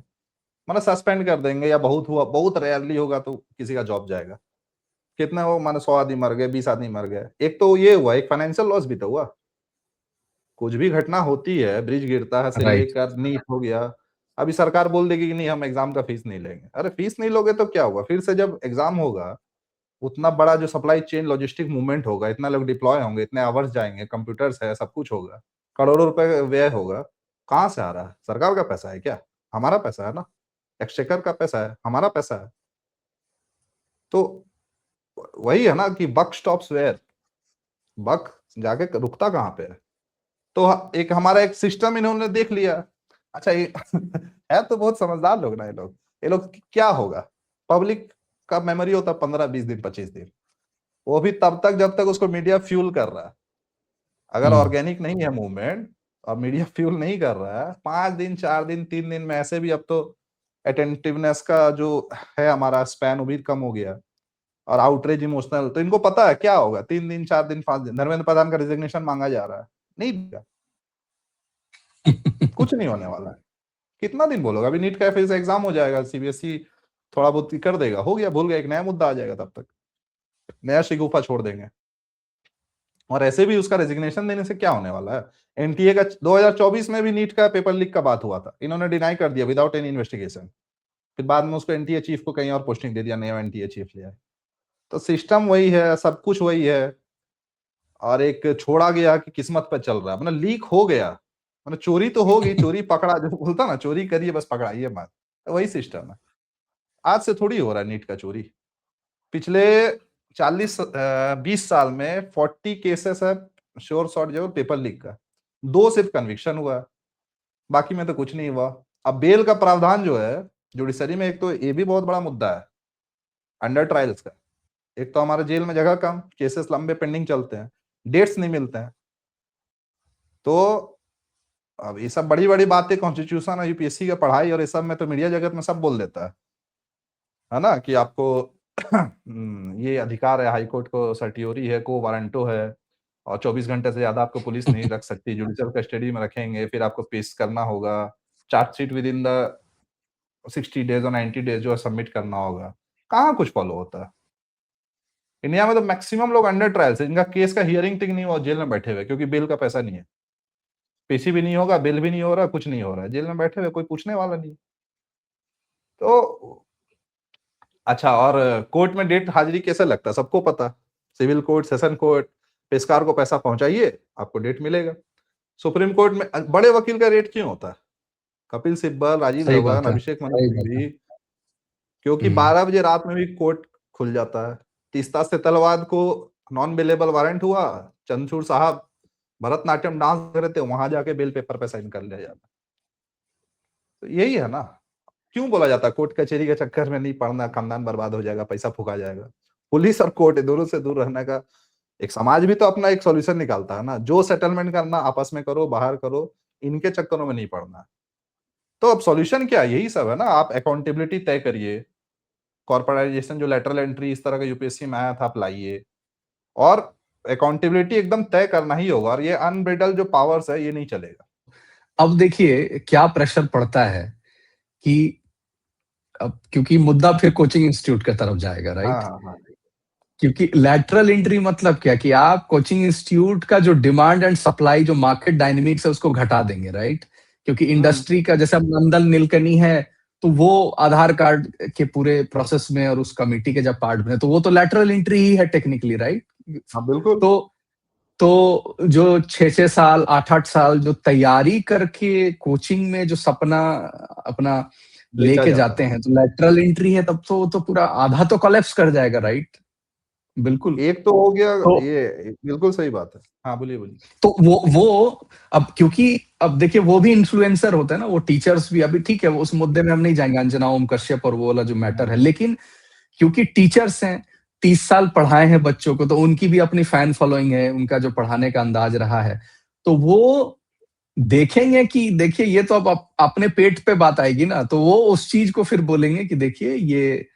मतलब सस्पेंड कर देंगे, या बहुत हुआ, बहुत रेयरली होगा तो किसी का जॉब जाएगा। कितने वो माने 100 आदमी मर गए, 20 आदमी मर गए। एक तो ये हुआ, एक फाइनेंशियल लॉस भी तो हुआ। कुछ भी घटना होती है, ब्रिज गिरता है से राइट। लेकर नीट हो गया, अभी सरकार बोल देगी कि नहीं हम एग्जाम का फीस नहीं लेंगे। अरे फीस नहीं लोगे तो क्या होगा? फिर से जब एग्जाम होगा, उतना बड़ा जो सप्लाई चेन लॉजिस्टिक मूवमेंट होगा, इतना लोग डिप्लॉय होंगे, इतने आवर्स जाएंगे, कंप्यूटर्स है, सब कुछ होगा, करोड़ों रुपए व्यय होगा। कहाँ से आ रहा है? सरकार का पैसा है क्या? हमारा पैसा है ना, एक्सचेकर का पैसा है, हमारा पैसा है। तो वही है ना कि बक स्टॉप्स वेयर, बक जाके रुकता कहाँ पे है? तो एक हमारा एक सिस्टम इन्होंने देख लिया। अच्छा ये है तो बहुत समझदार लोग ना ये लोग क्या होगा, पब्लिक का मेमोरी होता 15-20 दिन 25 दिन, वो भी तब तक जब तक उसको मीडिया फ्यूल कर रहा है। अगर ऑर्गेनिक नहीं है मूवमेंट और मीडिया फ्यूल नहीं कर रहा है, 5 दिन 4 दिन 3 दिन में ऐसे भी अब तो अटेंटिवनेस का जो है हमारा स्पैन वो भी कम हो गया, और आउटरीच इमोशनल, तो इनको पता है क्या होगा। 3 दिन 4 दिन 5 दिन धर्मेंद्र प्रधान का रिजिग्नेशन मांगा जा रहा है, नहीं देगा, कुछ नहीं होने वाला है। कितना दिन बोलोगे? अभी नीट का फिर से एग्जाम हो जाएगा, सीबीएसई थोड़ा बहुत कर देगा, हो गया, भूल गया, एक नया मुद्दा आ जाएगा, तब तक नया शिगुफा छोड़ देंगे। और ऐसे भी उसका रेजिग्नेशन देने से क्या होने वाला है? एनटीए का 2024 में भी नीट का पेपर लीक का बात हुआ था, इन्होंने डिनाई कर दिया विदाउट एनी इन्वेस्टिगेशन। फिर बाद में उसको एनटीए चीफ को कहीं और पोस्टिंग दे दिया, नया एनटीए चीफ लिया। तो सिस्टम वही है, सब कुछ वही है। और एक छोड़ा गया कि किस्मत पर चल रहा है, मतलब लीक हो गया, मतलब चोरी तो होगी, चोरी पकड़ा, जो बोलता ना चोरी करिए बस पकड़ाइए मत, तो वही सिस्टम है। आज से थोड़ी हो रहा है नीट का चोरी। पिछले 20 साल में 40 केसेस है श्योर शॉट जो पेपर लीक का, 2 सिर्फ कन्विक्शन हुआ, बाकी में तो कुछ नहीं हुआ। अब बेल का प्रावधान जो है जुडिशरी में, एक तो ये भी बहुत बड़ा मुद्दा है अंडर ट्रायल्स का। एक तो हमारे जेल में जगह कम, केसेस लंबे पेंडिंग चलते हैं, डेट्स नहीं मिलते हैं। तो अब ये सब बड़ी बड़ी बातें, कॉन्स्टिट्यूशन और यूपीएससी का पढ़ाई और ये सब में तो मीडिया जगत में सब बोल देता है ना, कि आपको ये अधिकार है, हाईकोर्ट को सर्टियोरी है, को वारंटो है, और 24 घंटे से ज्यादा आपको पुलिस नहीं रख सकती, जुडिशियल कस्टडी में रखेंगे, फिर आपको पेश करना होगा, chargesheet with in the 60 days और 90 डेज जो है सबमिट करना होगा। कहाँ कुछ फॉलो होता है? इंडिया में तो मैक्सिमम लोग अंडर ट्रायल से, इनका केस का हियरिंग तक नहीं हुआ, जेल में बैठे हुए, क्योंकि बेल का पैसा नहीं है, पेशी भी नहीं होगा, बेल भी नहीं हो रहा, कुछ नहीं हो रहा है, जेल में बैठे हुए, कोई पूछने वाला नहीं। तो अच्छा, और कोर्ट में डेट हाजिरी कैसे लगता है सबको पता, सिविल कोर्ट, सेशन कोर्ट, पेशकार को पैसा पहुंचाइए, आपको डेट मिलेगा। सुप्रीम कोर्ट में बड़े वकील का रेट क्यों होता है? कपिल सिब्बल, राजीव सही धवन, बात है, अभिषेक मनु सही बात है। सिंघवी, क्योंकि 12 बजे रात में भी कोर्ट खुल जाता है। तीस्ता से तलवाद को नॉन बेलेबल वारंट हुआ, चंद्रचूड़ साहब भरतनाट्यम डांस कर रहे थे, वहां जाके बेल पेपर पे साइन कर लिया जाता। तो यही है ना, क्यों बोला जाता है कोर्ट कचहरी के चक्कर में नहीं पढ़ना, खानदान बर्बाद हो जाएगा, पैसा फूका जाएगा। पुलिस और कोर्ट दोनों से दूर रहने का एक समाज भी तो अपना एक सॉल्यूशन निकालता है ना, जो सेटलमेंट करना आपस में करो, बाहर करो, इनके चक्करों में नहीं पड़ना। तो अब सॉल्यूशन क्या है? यही सब है ना, आप अकाउंटेबिलिटी तय करिए, कॉर्पोरेटाइजेशन जो लेटरल एंट्री इस तरह का यूपीएससी में आया था आप लाइए, और अकाउंटेबिलिटी एकदम तय करना ही होगा, और ये अनब्रिडल जो पावर्स है ये नहीं चलेगा। अब देखिए क्या प्रेशर पड़ता है कि अब क्योंकि मुद्दा फिर कोचिंग इंस्टीट्यूट की तरफ जाएगा, हाँ राइट? हाँ हाँ। क्योंकि लैटरल एंट्री मतलब क्या कि आप कोचिंग इंस्टीट्यूट का जो डिमांड एंड सप्लाई, जो मार्केट डायनेमिक्स है उसको घटा देंगे, राइट? क्योंकि इंडस्ट्री का जैसे नंदन नीलकनी है, तो वो आधार कार्ड के पूरे प्रोसेस में और उस कमिटी के जब पार्ट में, तो वो तो लैटरल एंट्री ही है टेक्निकली, राइट? हाँ बिल्कुल। तो जो 6-6 साल 8-8 साल जो तैयारी करके कोचिंग में जो सपना अपना बेचा लेके जाता जाते है। हैं, तो लैटरल एंट्री है, तब तो वो तो पूरा आधा तो कोलैप्स कर जाएगा, राइट? बिल्कुल। एक तो हो गया तो ये, बिल्कुल सही बात है। हाँ बोलिए बोलिए। तो वो अब क्योंकि अब देखिए वो भी इन्फ्लुएंसर होता है ना, वो टीचर्स भी, अभी ठीक है वो उस मुद्दे में हम नहीं जाएंगे, अंजना ओम कश्यप और वो वाला जो मैटर है, लेकिन क्योंकि टीचर्स हैं, 30 साल पढ़ाए हैं बच्चों को, तो उनकी भी अपनी फैन फॉलोइंग है, उनका जो पढ़ाने का अंदाज रहा है, तो वो देखेंगे कि देखिए ये तो अब अपने पेट पे बात आएगी ना, तो वो उस चीज को फिर बोलेंगे कि देखिए ये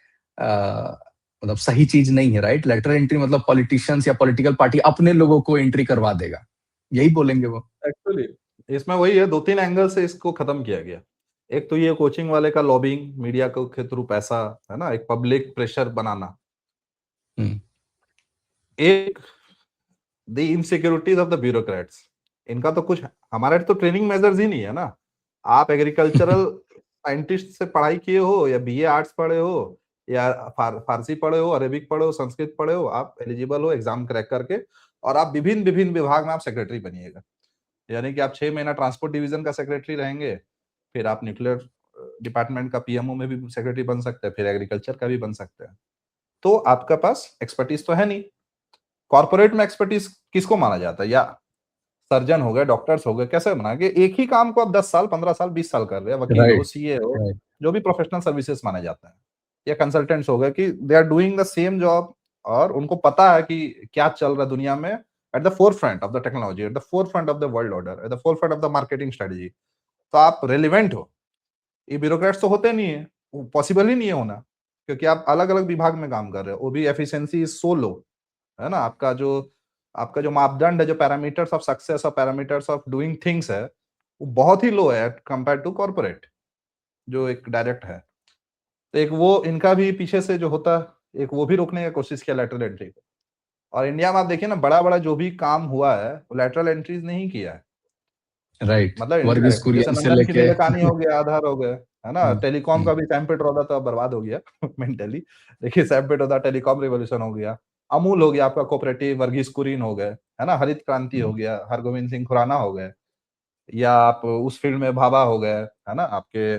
मतलब सही चीज नहीं है, राइट? लेटरल एंट्री मतलब पॉलिटिशियंस या पॉलिटिकल पार्टी अपने लोगों को एंट्री करवा देगा, यही बोलेंगे वो। एक्चुअली इसमें वही है, 2-3 एंगल से इसको खत्म किया गया। एक तो ये कोचिंग वाले का लॉबिंग, मीडिया को के थ्रू पैसा, है ना, एक पब्लिक प्रेशर बनाना। हम्म, एक the insecurities of the bureaucrats. इनका तो कुछ, हमारे तो ट्रेनिंग मेजर्स ही नहीं है ना। आप एग्रीकल्चरल साइंटिस्ट से पढ़ाई किए हो या बीए आर्ट्स पढ़े हो या फारसी पढ़े हो, अरेबिक पढ़े हो, संस्कृत पढ़े हो, आप एलिजिबल हो एग्जाम क्रैक करके, और आप विभिन्न विभिन्न विभाग में आप सेक्रेटरी बनिएगा। यानी कि आप 6 महीना ट्रांसपोर्ट डिवीजन का सेक्रेटरी रहेंगे, फिर आप न्यूक्लियर डिपार्टमेंट का पीएमओ में भी सेक्रेटरी बन सकते हैं, फिर एग्रीकल्चर का भी बन सकते हैं। तो आपका पास एक्सपर्टीज तो है नहीं। कॉर्पोरेट में एक्सपर्टीज किसको माना जाता है? या सर्जन हो गए, डॉक्टर्स हो गए, कैसे बना कि एक ही काम को आप 10 साल, 15 साल, 20 साल कर रहे हैं, वकील हो, राइट, सीए हो, राइट, जो भी प्रोफेशनल सर्विसेज माने जाते हैं, या कंसल्टेंट्स हो गए कि they are doing the same job, और उनको पता है कि क्या चल रहा है दुनिया में, at the four front of the technology, at the four front of the world order, at the four front of the marketing strategy. तो आप रेलिवेंट हो। ये ब्यूरोक्रेट्स तो होते नहीं है, पॉसिबल ही नहीं है होना, क्योंकि आप अलग अलग विभाग में काम कर रहे हो, वो भी एफिशिएंसी इज सो लो, है ना। आपका जो मापदंड है, जो पैरामीटर्स ऑफ सक्सेस और पैरामीटर्स ऑफ डूइंग थिंग्स है, वो बहुत ही लो है कंपेयर टू कॉर्पोरेट, जो एक डायरेक्ट है। तो एक वो इनका भी पीछे से जो होता है, एक वो भी रोकने की कोशिश किया लैटरल एंट्री को। और इंडिया में आप देखिए ना, बड़ा बड़ा जो भी काम हुआ है वो लैटरल एंट्रीज ने ही किया है। राइट। मतलब वर्गीस इनडायरेक्ट, जैसे कुरियन से नंदन लेके खिदे कहानी हो गया, आधार हो गए, है ना, हम्म, टेलीकॉम का हम्म, भी सैम पिट्रोदा तो अब बर्बाद हो गया मेंटली। देखिए सैम पिट्रोदा, टेलीकॉम रिवॉल्यूशन हो गया, अमूल हो गया आपका कोऑपरेटिव, वर्गीस कुरियन हो गए, है ना, हरित क्रांति हो हम्म, गया, हरगोविंद सिंह खुराना हो गए, या आप उस फील्ड में भाभा हो गए, है ना, आपके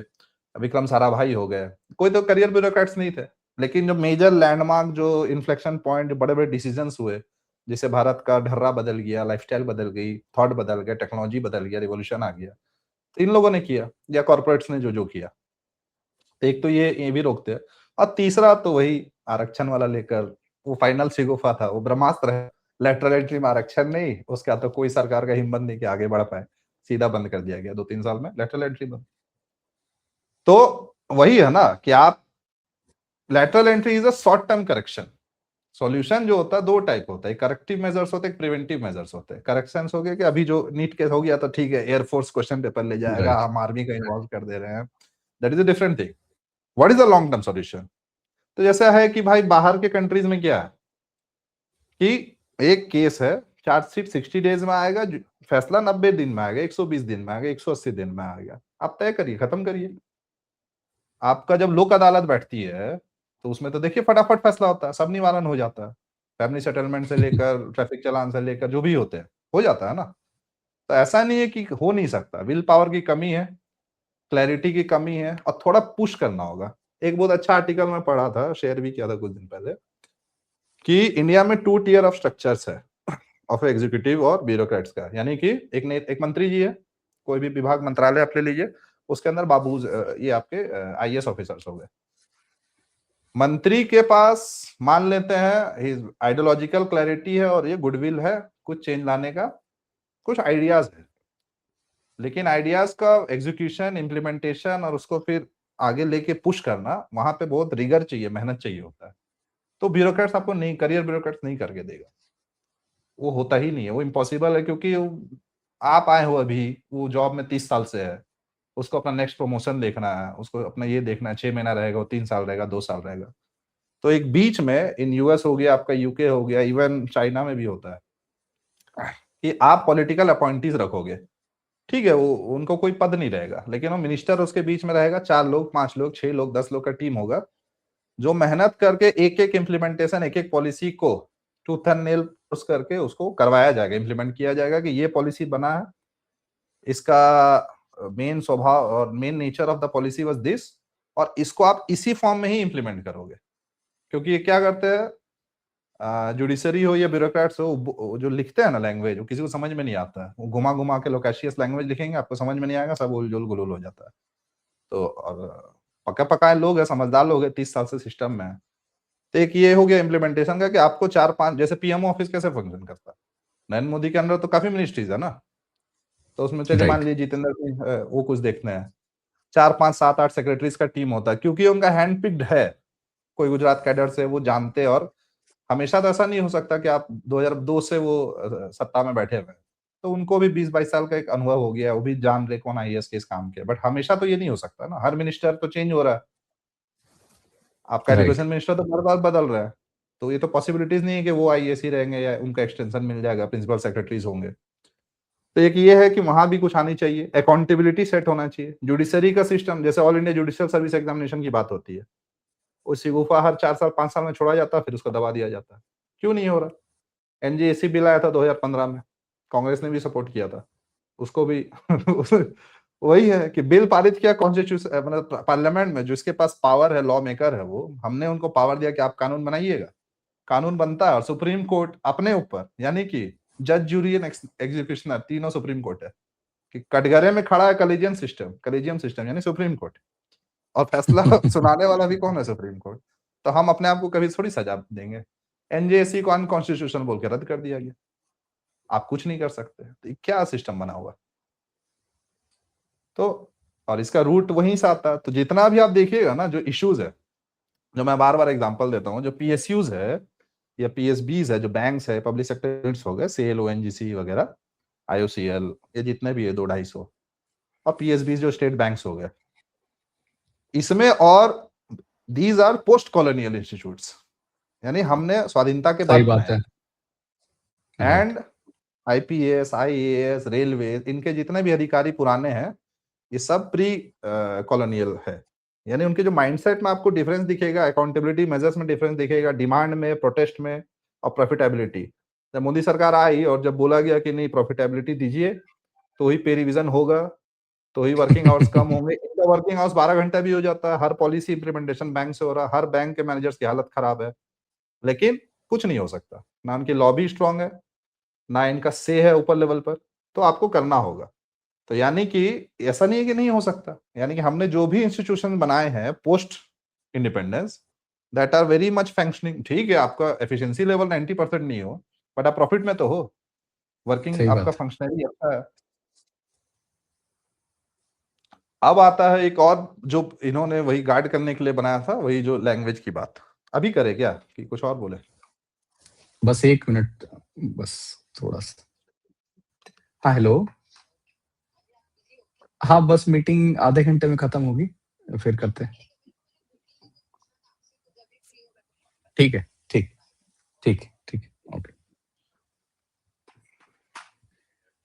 विक्रम साराभाई हो गए। कोई तो करियर ब्यूरोक्रेट्स नहीं थे, लेकिन जो मेजर लैंडमार्क, जो इन्फ्लेक्शन पॉइंट, जो बड़े बड़े डिसीजंस हुए, जिससे भारत का ढर्रा बदल गया, लाइफस्टाइल बदल गई, थॉट बदल गया, टेक्नोलॉजी बदल गया, रिवॉल्यूशन आ गया, तो इन लोगों ने किया, या कॉर्पोरेट्स ने जो जो किया। तो एक तो ये भी रोकते हैं। और तीसरा तो वही आरक्षण वाला लेकर, वो फाइनल शिगुफा था, वो ब्रह्मास्त्र है। लेटरल एंट्री में आरक्षण नहीं, उसका तो कोई सरकार का हिम्मत नहीं कि आगे बढ़ पाए, सीधा बंद कर दिया गया 2-3 साल में लेटरल एंट्री बंद। तो वही है ना कि आप, lateral entry is a short term correction. Solution जो होता है दो टाइप होता है, करेक्टिव मेजर्स होते हैं, प्रिवेंटिव मेजर्स होते हैं। करेक्शंस हो गया कि अभी जो नीट केस हो गया तो ठीक है, एयरफोर्स क्वेश्चन पेपर ले जाएगा, राइट, हम आर्मी का इन्वॉल्व कर दे रहे हैं, that is a different thing. What is the long term solution? तो जैसा है कि भाई बाहर के कंट्रीज में क्या है कि एक केस है, चार्जशीट 60 डेज में आएगा, फैसला 90 दिन में आएगा, 120 दिन में आएगा, 180 दिन में आएगा, आप तय करिए, खत्म करिए। आपका जब लोक अदालत बैठती है तो उसमें तो देखिए फटाफट फैसला होता है, सब निवारण हो जाता है, फैमिली सेटलमेंट से लेकर ट्रैफिक चालान से लेकर जो भी होते हैं हो जाता है ना। तो ऐसा नहीं है कि हो नहीं सकता, विल पावर की कमी है, क्लैरिटी की कमी है, और थोड़ा पुश करना होगा। एक बहुत अच्छा आर्टिकल मैं पढ़ा था, शेयर भी किया था कुछ दिन पहले, कि इंडिया में 2 टियर ऑफ स्ट्रक्चर्स है, ऑफ एग्जीक्यूटिव और ब्यूरोक्रेट्स का। यानी कि एक मंत्री जी है, कोई भी विभाग मंत्रालय आप ले लीजिए, उसके अंदर बाबू, ये आपके आईएएस ऑफिसर्स हो गए। मंत्री के पास मान लेते हैं आइडियोलॉजिकल क्लैरिटी है और ये गुडविल है कुछ चेंज लाने का, कुछ आइडियाज है, लेकिन आइडियाज का एग्जीक्यूशन, इम्प्लीमेंटेशन और उसको फिर आगे लेके पुश करना, वहां पे बहुत रिगर चाहिए, मेहनत चाहिए होता है। तो ब्यूरोक्रेट्स आपको नहीं, करियर ब्यूरोक्रेट्स नहीं करके देगा, वो होता ही नहीं है, वो इम्पॉसिबल है, क्योंकि आप आए हो अभी, वो जॉब में 30 साल से है, उसको अपना नेक्स्ट प्रमोशन देखना है, उसको अपना ये देखना है, 6 महीना रहेगा, वो 3 साल रहेगा, 2 साल रहेगा। तो एक बीच में इन यूएस हो गया, आपका यूके हो गया, इवन चाइना में भी होता है कि आप पॉलिटिकल अपॉइंटीज रखोगे, ठीक है, वो उनको कोई पद नहीं रहेगा, लेकिन वो मिनिस्टर उसके बीच में रहेगा, 4 लोग, 5 लोग, 6 लोग, 10 लोग का टीम होगा, जो मेहनत करके एक एक इम्प्लीमेंटेशन, एक एक पॉलिसी को टूथ एंड नेल पुश करके उसको करवाया जाएगा, इम्प्लीमेंट किया जाएगा कि ये पॉलिसी बना है, इसका मेन स्वभाव और main nature of the policy was this, और इसको आप इसी फॉर्म में ही इम्प्लीमेंट करोगे। क्योंकि ये क्या करते हैं, जुडिशरी हो या ब्यूरोक्रेट्स हो, जो लिखते हैं ना लैंग्वेज, वो किसी को समझ में नहीं आता है। वो घुमा घुमा के लोकेशियस लैंग्वेज लिखेंगे, आपको समझ में नहीं आएगा, सब उलझुल गुलुल हो जाता है। तो और पक्का पकाए लोग हैं, समझदार लोग हैं, 30 साल से सिस्टम में है। तो एक ये हो गया इम्प्लीमेंटेशन का कि आपको 4-5, जैसे पीएमओ ऑफिस कैसे फंक्शन करता है, नरेंद्र मोदी के अंदर तो काफी मिनिस्ट्रीज है ना, तो उसमें चलिए मान राइट। लीजिए जितेंद्र सिंह वो कुछ देखते हैं, 4-5-7-8 सेक्रेटरीज का टीम होता है, क्योंकि उनका हैंड पिक्ड है, कोई गुजरात कैडर से वो जानते हैं। और हमेशा तो ऐसा नहीं हो सकता कि आप 2002 से वो सत्ता में बैठे हुए हैं, तो उनको भी 20-22 साल का एक अनुभव हो गया है, वो भी जान रहे कौन आईएएस के इस काम के। बट हमेशा तो ये नहीं हो सकता ना, हर मिनिस्टर तो चेंज हो रहा है, आपका राइट। एजुकेशन मिनिस्टर तो हर बार बदल रहा है, तो ये तो पॉसिबिलिटीज नहीं है कि वो आईएएस ही रहेंगे या उनका एक्सटेंशन मिल जाएगा, प्रिंसिपल सेक्रेटरीज होंगे। तो एक ये है कि वहां भी कुछ आनी चाहिए, अकाउंटेबिलिटी सेट होना चाहिए। जुडिशरी का सिस्टम, जैसे all India judicial service examination की बात होती है, वो सिगुफा हर 4 साल 5 साल में छोड़ा जाता है, फिर उसको दबा दिया जाता है। क्यों नहीं हो रहा? एनजीएसी बिल आया था 2015 में, कांग्रेस ने भी सपोर्ट किया था उसको भी। वही है कि बिल पारित किया कॉन्स्टिट्यूशन, मतलब पार्लियामेंट में, जो इसके पास पावर है, लॉ मेकर है, वो हमने उनको पावर दिया कि आप कानून बनाइएगा, कानून बनता है। और सुप्रीम कोर्ट अपने ऊपर, यानी कि जज, जूरी एंड एग्जीक्यूशनर, तीनों सुप्रीम कोर्ट है, कि कटघरे में खड़ा है कलेजियम सिस्टम यानी सुप्रीम कोर्ट, और फैसला सुनाने वाला भी कौन है? Supreme court. तो हम अपने आप को कभी थोड़ी सजा देंगे। एनजेएसी को अनकॉन्स्टिट्यूशनल बोल के रद्द कर दिया गया, आप कुछ नहीं कर सकते। तो ये क्या सिस्टम बना हुआ? तो और इसका रूट वहीं से आता है। तो जितना भी आप देखिएगा ना, जो इश्यूज है, जो मैं बार बार एग्जांपल देता हूँ, जो पीएसयूज है या पीएसबीज है, जो बैंक्स है, पब्लिक सेक्टर यूनिट्स हो गए, सेल, ओएनजीसी वगैरह, आईओसीएल, ये जितने भी है 200-250, और पीएसबीज जो स्टेट बैंक्स हो गए, इसमें, और these R post colonial institutes, यानी हमने स्वाधीनता के बाद सही बात बनाए। है। Right. And IPS, IAS, railway, इनके जितने भी अधिकारी पुराने हैं, ये सब प्री कॉलोनियल है। यानी उनके जो माइंडसेट में आपको डिफरेंस दिखेगा, अकाउंटेबिलिटी मेजर्स में डिफरेंस दिखेगा, डिमांड में, प्रोटेस्ट में, और प्रॉफिटेबिलिटी। जब मोदी सरकार आई और जब बोला गया कि नहीं प्रॉफिटेबिलिटी दीजिए, तो ही पे रिवीजन होगा, तो ही वर्किंग आवर्स कम होंगे। इनका वर्किंग आवर्स 12 घंटा भी हो जाता है, हर पॉलिसी इंप्लीमेंटेशन बैंक से हो रहा है, हर बैंक के मैनेजर्स की हालत खराब है, लेकिन कुछ नहीं हो सकता। ना उनकी लॉबी स्ट्रांग है, ना इनका से है ऊपर लेवल पर, तो आपको करना होगा। तो यानी कि ऐसा नहीं है कि नहीं हो सकता, यानी कि हमने जो भी इंस्टीट्यूशन बनाए हैं post independence, that are very much functioning. ठीक है, आपका एफिशिएंसी लेवल 90% नहीं हो, बट आप प्रॉफिट में तो हो, वर्किंग सही आपका बात है। फंक्शनरी अच्छा है। अब आता है एक और, जो इन्होंने वही गाइड करने के लिए बनाया था, वही जो लैंग्वेज की बात। अभी करे क्या कि कुछ और बोले? बस 1 मिनट, बस थोड़ा सा। हाँ, हेलो। हाँ, बस मीटिंग आधे घंटे में खत्म होगी, फिर करते हैं। ठीक है, ठीक, ठीक, ठीक, ओके।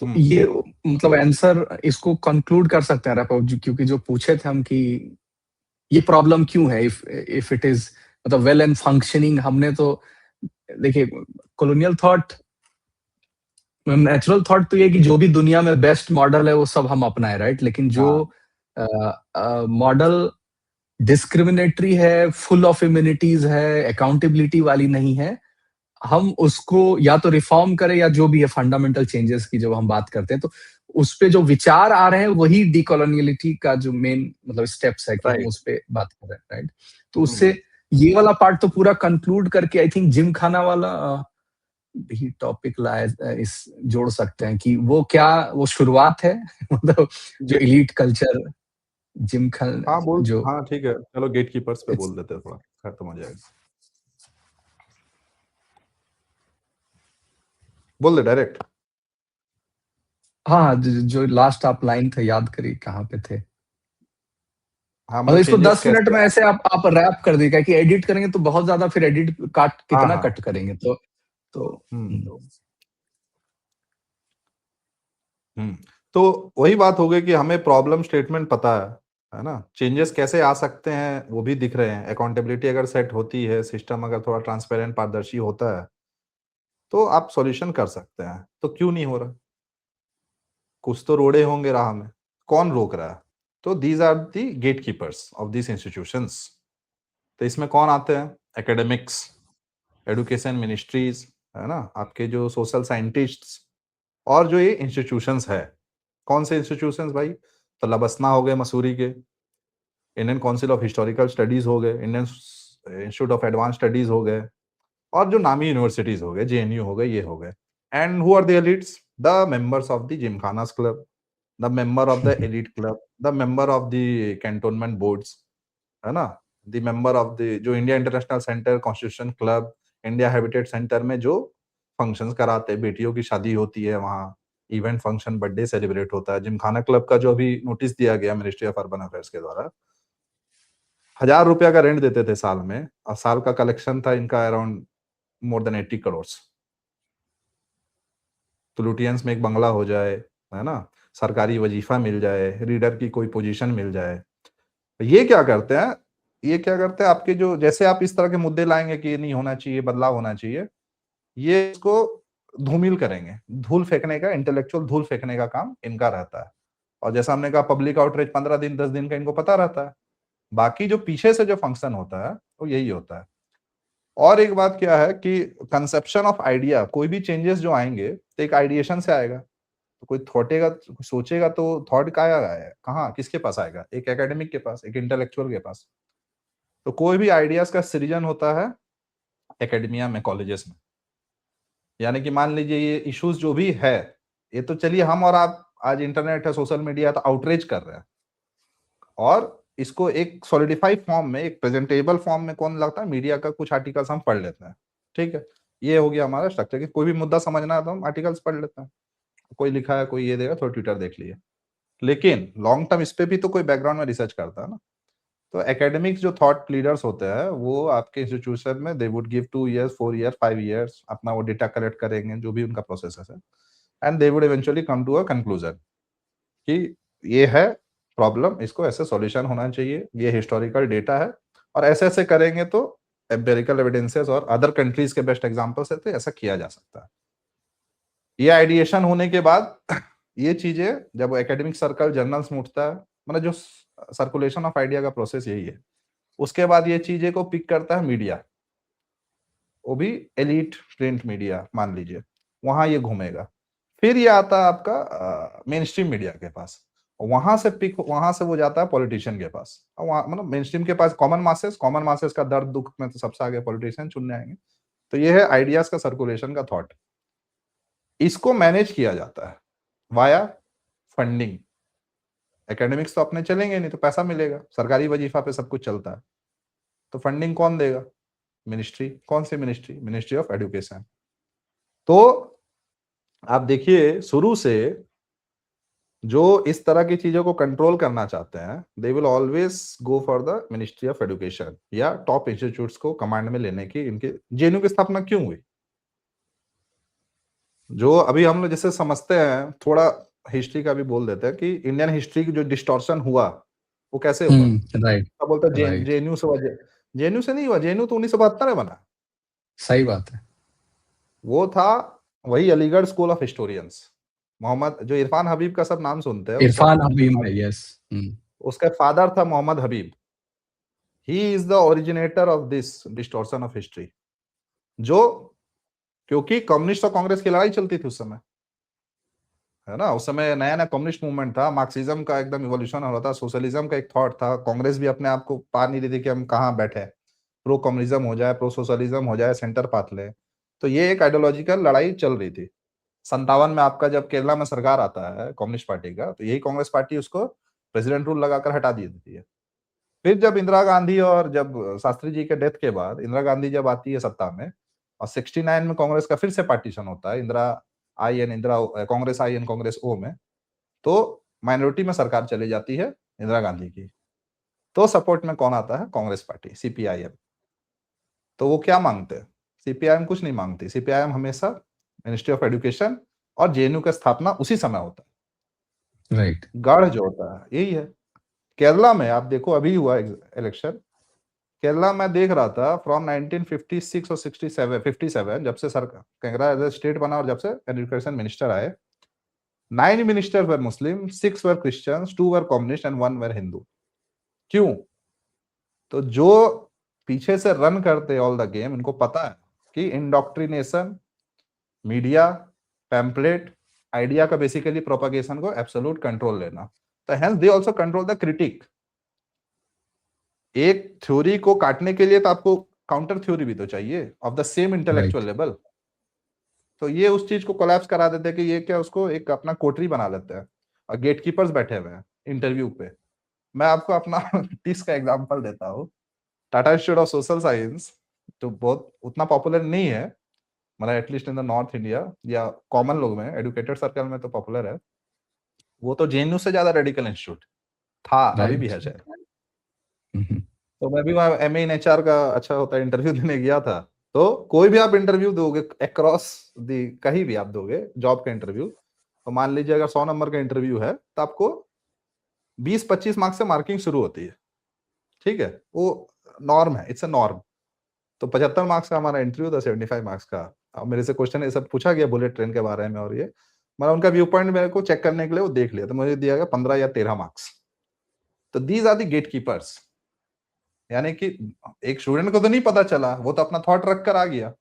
तो हम्म। ये मतलब आंसर इसको कंक्लूड कर सकते हैं रैप अप, क्योंकि जो पूछे थे हम कि ये प्रॉब्लम क्यों है, इफ इट इज मतलब वेल एंड फंक्शनिंग, हमने तो देखिए कॉलोनियल थॉट, नेचुरल थॉट तो ये कि जो भी दुनिया में बेस्ट मॉडल है वो सब हम अपनाए, राइट। लेकिन जो हाँ, मॉडल डिस्क्रिमिनेटरी है, फुल ऑफ इम्यूनिटीज है, अकाउंटेबिलिटी वाली नहीं है, हम उसको या तो रिफॉर्म करें, या जो भी है फंडामेंटल चेंजेस की जब हम बात करते हैं, तो उस पे जो विचार आ रहे हैं वही डीकोलोनियलिटी का जो मेन मतलब स्टेप्स है कि हम राइट। उस पे बात कर रहे हैं, राइट। तो उससे ये वाला पार्ट तो पूरा कंक्लूड करके आई थिंक जिम खाना वाला भी टॉपिक लाए, इस जोड़ सकते हैं कि वो क्या, वो शुरुआत है। मतलब जो इलीट कल्चर, जिम खान हाँ बोल, जो हाँ ठीक है, चलो गेट कीपर्स पे इट्स, बोल देते हैं, थोड़ा खत्म हो जाएगा। बोल दे डायरेक्ट। हाँ हाँ, जो लास्ट आप लाइन थे याद करिए कहाँ पे थे। हाँ मतलब मतलब इसको चेंजेस 10 मिनट कैसे में ऐसे आप रैप कर दीजिएगा कि एडिट करेंगे तो बहुत ज्यादा, फिर एडिट काट हाँ कितना हाँ। कट करेंगे, तो हम्म। हम्म। तो वही बात हो गई कि हमें प्रॉब्लम स्टेटमेंट पता है ना, चेंजेस कैसे आ सकते हैं वो भी दिख रहे हैं। अकाउंटेबिलिटी अगर सेट होती है, सिस्टम अगर थोड़ा ट्रांसपेरेंट, पारदर्शी होता है, तो आप सॉल्यूशन कर सकते हैं। तो क्यों नहीं हो रहा? कुछ तो रोड़े होंगे राह में, कौन रोक रहा है? तो these are the gatekeepers of this institutions. तो इसमें कौन आते हैं? एकेडमिक्स। एडुकेशन मिनिस्ट्रीज, है ना, आपके जो सोशल साइंटिस्ट्स और जो ये इंस्टीट्यूशंस है, कौन से इंस्टीट्यूशंस भाई? तो लबसना हो गए मसूरी के, Indian council of historical studies हो गए, Indian institute of advance studies हो गए, और जो नामी यूनिवर्सिटीज हो गए, जेएनयू हो गए, ये हो गए। And who are the elites? The members of the gymkhanas club, the member of the elite club, the member of the cantonment boards, है ना, द मेंबर ऑफ द जो India international centre constitution club, India habitat centre में जो functions कराते हैं, बेटियों की शादी होती है वहाँ, इवेंट फंक्शन बर्थडे सेलिब्रेट होता है। जिमखाना क्लब का जो अभी नोटिस दिया गया मिनिस्ट्री ऑफ अर्बन अफेयर्स के द्वारा, 1,000 रुपया का रेंट देते थे साल में, और साल का कलेक्शन था इनका अराउंड मोर देन 80 करोड़। तो लुटियंस में एक बंगला हो जाए, है ना, सरकारी वजीफा मिल जाए, रीडर की कोई पोजीशन मिल जाए। ये क्या करते हैं, ये क्या करते हैं आपके जो, जैसे आप इस तरह के मुद्दे लाएंगे कि ये नहीं होना चाहिए, बदलाव होना चाहिए, ये इसको धूमिल करेंगे, धूल फेंकने का, इंटेलेक्चुअल धूल फेंकने का काम इनका रहता है। और जैसा हमने कहा, पब्लिक आउटरीच 15 दिन 10 दिन का इनको पता रहता है, बाकी जो पीछे से जो फंक्शन होता है वो यही होता है। और एक बात क्या है कि कंसेप्शन ऑफ आइडिया, कोई भी चेंजेस जो आएंगे तो एक आइडिएशन से आएगा। तो कोई थॉटेगा, सोचेगा, तो थॉट का आएगा कहाँ, किसके पास आएगा? एक एकेडमिक के पास, एक इंटेलेक्चुअल के पास। तो कोई भी आइडियाज का सृजन होता है एकेडमिया में, कॉलेजेस में। यानी कि मान लीजिए ये इश्यूज जो भी है, ये तो चलिए हम और आप, आज इंटरनेट है, सोशल मीडिया, तो आउटरीच कर रहे हैं, और इसको एक सॉलिडिफाइड फॉर्म में, एक प्रेजेंटेबल फॉर्म में कौन लगता है? मीडिया का कुछ आर्टिकल्स हम पढ़ लेते हैं, ठीक है। ये हो गया हमारा स्ट्रक्चर कि कोई भी मुद्दा समझना है तो हम आर्टिकल्स पढ़ लेते हैं, कोई लिखा है, कोई ये देगा, थोड़ा ट्विटर देख लिए। लेकिन लॉन्ग टर्म इस पे भी तो कोई बैकग्राउंड में रिसर्च करता है ना। तो एकेडमिक्स जो थॉट लीडर्स होते हैं, वो आपके इंस्टीट्यूशन में they would give 2 years 4 years 5 years अपना वो डेटा कलेक्ट करेंगे, जो भी उनका प्रोसेस है, and they would eventually come to a conclusion कि ये है प्रॉब्लम, इसको ऐसे सॉल्यूशन होना चाहिए, ये हिस्टोरिकल डेटा है, और ऐसे ऐसे करेंगे तो एम्पिरिकल एविडेंसेस और अदर कंट्रीज के बेस्ट एग्जांपल्स है, तो ऐसा किया जा सकता है। ये आइडिएशन होने के बाद ये चीजें जब एकेडमिक सर्कल जर्नल्स में उठता है, मतलब जो सर्कुलेशन ऑफ आइडिया का प्रोसेस यही है। उसके बाद ये चीजें को पिक करता है मीडिया, वो भी एलीट प्रिंट मीडिया मान लीजिए, वहां ये घूमेगा। फिर ये आता है आपका मेन स्ट्रीम मीडिया के पास, वहां से वो जाता है पॉलिटिशियन के पास, और वहां मतलब मेन स्ट्रीम के पास कॉमन मासेस का दर्द दुख में तो सबसे आगे पॉलिटिशियन चुनने आएंगे। तो ये है आइडियाज का सर्कुलेशन का थॉट। इसको मैनेज किया जाता है वाया फंडिंग। एकेडमिक्स तो अपने चलेंगे नहीं, तो पैसा मिलेगा, सरकारी वजीफा पे सब कुछ चलता है, तो फंडिंग कौन देगा? मिनिस्ट्री। कौन सी मिनिस्ट्री? Ministry of education. तो आप देखिए, शुरू से जो इस तरह की चीजों को कंट्रोल करना चाहते हैं, they will always go for the ministry of education या टॉप इंस्टीट्यूट्स को कमांड में लेने की। इनके जेएनयू की स्थापना क्यों हुई? जो अभी हम लोग जैसे समझते हैं, थोड़ा हिस्ट्री का भी बोल देते हैं कि इंडियन हिस्ट्री की जो डिस्टॉर्शन हुआ, वो कैसे हुआ? राइट, सब बोलता है राइट, जेएनयू से हुआ। जेएनयू से नहीं हुआ, जेएनयू तो 1972 में बना। सही बात है। वो था वही Aligarh school of historians. Mohammad, जो इरफान हबीब का सब नाम सुनते हैं, इरफान हबीब है, यस। उसका फादर था Mohammad Habib. He is the originator of this distortion of history. जो, क्योंकि कम्युनिस्ट और कांग्रेस की लड़ाई चलती थी उस समय, है ना, उस समय नया नया कम्युनिस्ट मूवमेंट था, मार्क्सिज्म का एकदम इवोल्यूशन हो रहा था, सोशलिज्म का एक थॉट था, कांग्रेस भी अपने आप को पा नहीं रही थी कि हम कहाँ बैठे, प्रो कम्युनिज्म हो जाए, प्रो सोशलिज्म हो जाए, सेंटर पात ले। तो ये एक आइडियोलॉजिकल लड़ाई चल रही थी। 57 में आपका जब केरला में सरकार आता है कम्युनिस्ट पार्टी का, तो यही कांग्रेस पार्टी उसको प्रेसिडेंट रूल लगाकर हटा दी देती है। फिर जब इंदिरा गांधी और जब शास्त्री जी के डेथ के बाद इंदिरा गांधी जब आती है सत्ता में, और 69 में कांग्रेस का फिर से पार्टीशन होता है, कांग्रेस आई एन कांग्रेस ओ में, तो माइनॉरिटी में सरकार चली जाती है इंदिरा गांधी की। तो सपोर्ट में कौन आता है? Congress party, CPIM. तो वो क्या मांगते हैं? सीपीआईएम कुछ नहीं मांगती। सीपीआईएम हमेशा मिनिस्ट्री ऑफ एजुकेशन और जेएनयू का स्थापना उसी समय होता है। राइट। गढ़ जो होता है यही है। केरला में आप देखो, अभी हुआ इलेक्शन, केरला में देख रहा था फ्रॉम 1956 और 57 जब से सरकार केरला एज ए स्टेट बना और जब से एजुकेशन मिनिस्टर आए, 9 minister were Muslim, 6 were Christians, 2 were communist and 1 वर हिंदू। क्यों? तो जो पीछे से रन करते ऑल द गेम, इनको पता है कि इंडोक्ट्रिनेशन, मीडिया, पैम्पलेट, आइडिया का बेसिकली प्रोपगेशन को एब्सोल्यूट कंट्रोल लेना। तो hence they also control the critic. एक थ्योरी को काटने के लिए तो आपको काउंटर थ्योरी भी तो चाहिए of the same intellectual level. तो ये उस चीज को कोलैप्स करा देते हैं कि ये क्या, उसको एक अपना कोठरी बना लेते हैं और गेटकीपर्स बैठे हुए हैं इंटरव्यू पे। मैं आपको अपना टीस का एग्जांपल देता हूँ। Tata institute of social science तो बहुत उतना पॉपुलर नहीं है, मतलब at least in the north India या कॉमन लोग में, एडुकेटेड सर्कल में तो पॉपुलर है। वो तो जेएनयू से ज्यादा रेडिकल इंस्टीट्यूट था, अभी भी है शायद। तो मैं भी वहाँ एमए इन एचआर का अच्छा होता है इंटरव्यू देने गया था। तो कोई भी आप इंटरव्यू दोगे अक्रॉस दी, कहीं भी आप दोगे जॉब का इंटरव्यू, तो मान लीजिए अगर 100 नंबर का इंटरव्यू है तो आपको 20-25 मार्क्स से मार्किंग शुरू होती है, ठीक है, वो नॉर्म है, इट्स अ नॉर्म। तो 75 मार्क्स का हमारा इंटरव्यू था, 75 मार्क्स का। अब मेरे से क्वेश्चन ये सब पूछा गया बुलेट ट्रेन के बारे में, और ये मैंने उनका व्यू पॉइंट मेरे को चेक करने के लिए वो देख लिया, तो मुझे दिया गया 15 या 13 मार्क्स। तो these are the gatekeepers, यानी कि एक स्टूडेंट को तो नहीं पता चला, वो तो अपना थॉट रख कर आ गया,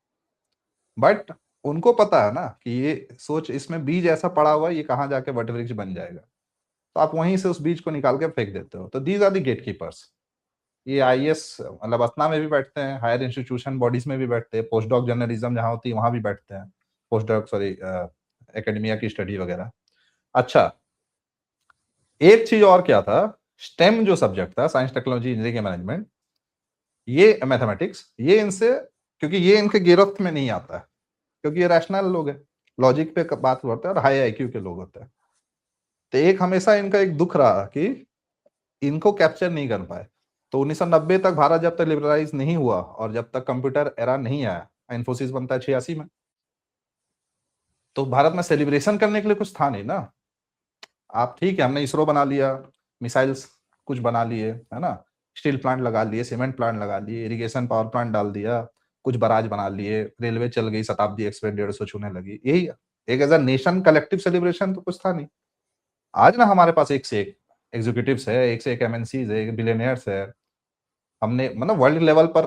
बट उनको पता है ना कि ये सोच, इसमें बीज ऐसा पड़ा हुआ है, ये कहाँ जाके वट वृक्ष बन जाएगा। तो आप वहीं से उस बीज को निकाल के फेंक देते हो। तो these are the gatekeepers. ये आईएएस मतलब अपना में भी बैठते हैं, हायर इंस्टीट्यूशन बॉडीज में भी बैठते हैं, पोस्ट डॉक जर्नलिज्म जहां होती है वहां भी बैठते हैं, पोस्ट डॉक सॉरी एकेडमिया की स्टडी वगैरह। अच्छा, एक चीज और क्या था, स्टेम जो सब्जेक्ट था, साइंस टेक्नोलॉजी इंजीनियरिंग मैनेजमेंट, ये मैथमेटिक्स, ये इनसे, क्योंकि ये इनके गिरफ्त में नहीं आता है, क्योंकि ये रैशनल लोग हैं, लॉजिक पे बात करते हैं और हाई आईक्यू के लोग होते हैं। तो एक हमेशा इनका एक दुख रहा कि इनको कैप्चर नहीं कर पाए। तो 1990 तक भारत जब तक लिबरलाइज नहीं हुआ और जब तक कंप्यूटर एरा नहीं आया, इन्फोसिस बनता है 86 में, तो भारत में सेलिब्रेशन करने के लिए कुछ था नहीं ना। आप ठीक है, हमने इसरो बना लिया, मिसाइल्स कुछ बना लिए, है ना, स्टील प्लांट लगा लिए, सीमेंट प्लांट लगा लिए, इरिगेशन पावर प्लांट डाल दिया, कुछ बराज बना लिए, रेलवे चल गई, शताब्दी एक्सप्रेस 150 छूने लगी, यही एक as a nation collective celebration तो कुछ था नहीं। आज ना हमारे पास एक से एक एग्जीक्यूटिव्स है, एक से एक एमएनसीज है, बिलियनियर्स है। हमने मतलब वर्ल्ड लेवल पर,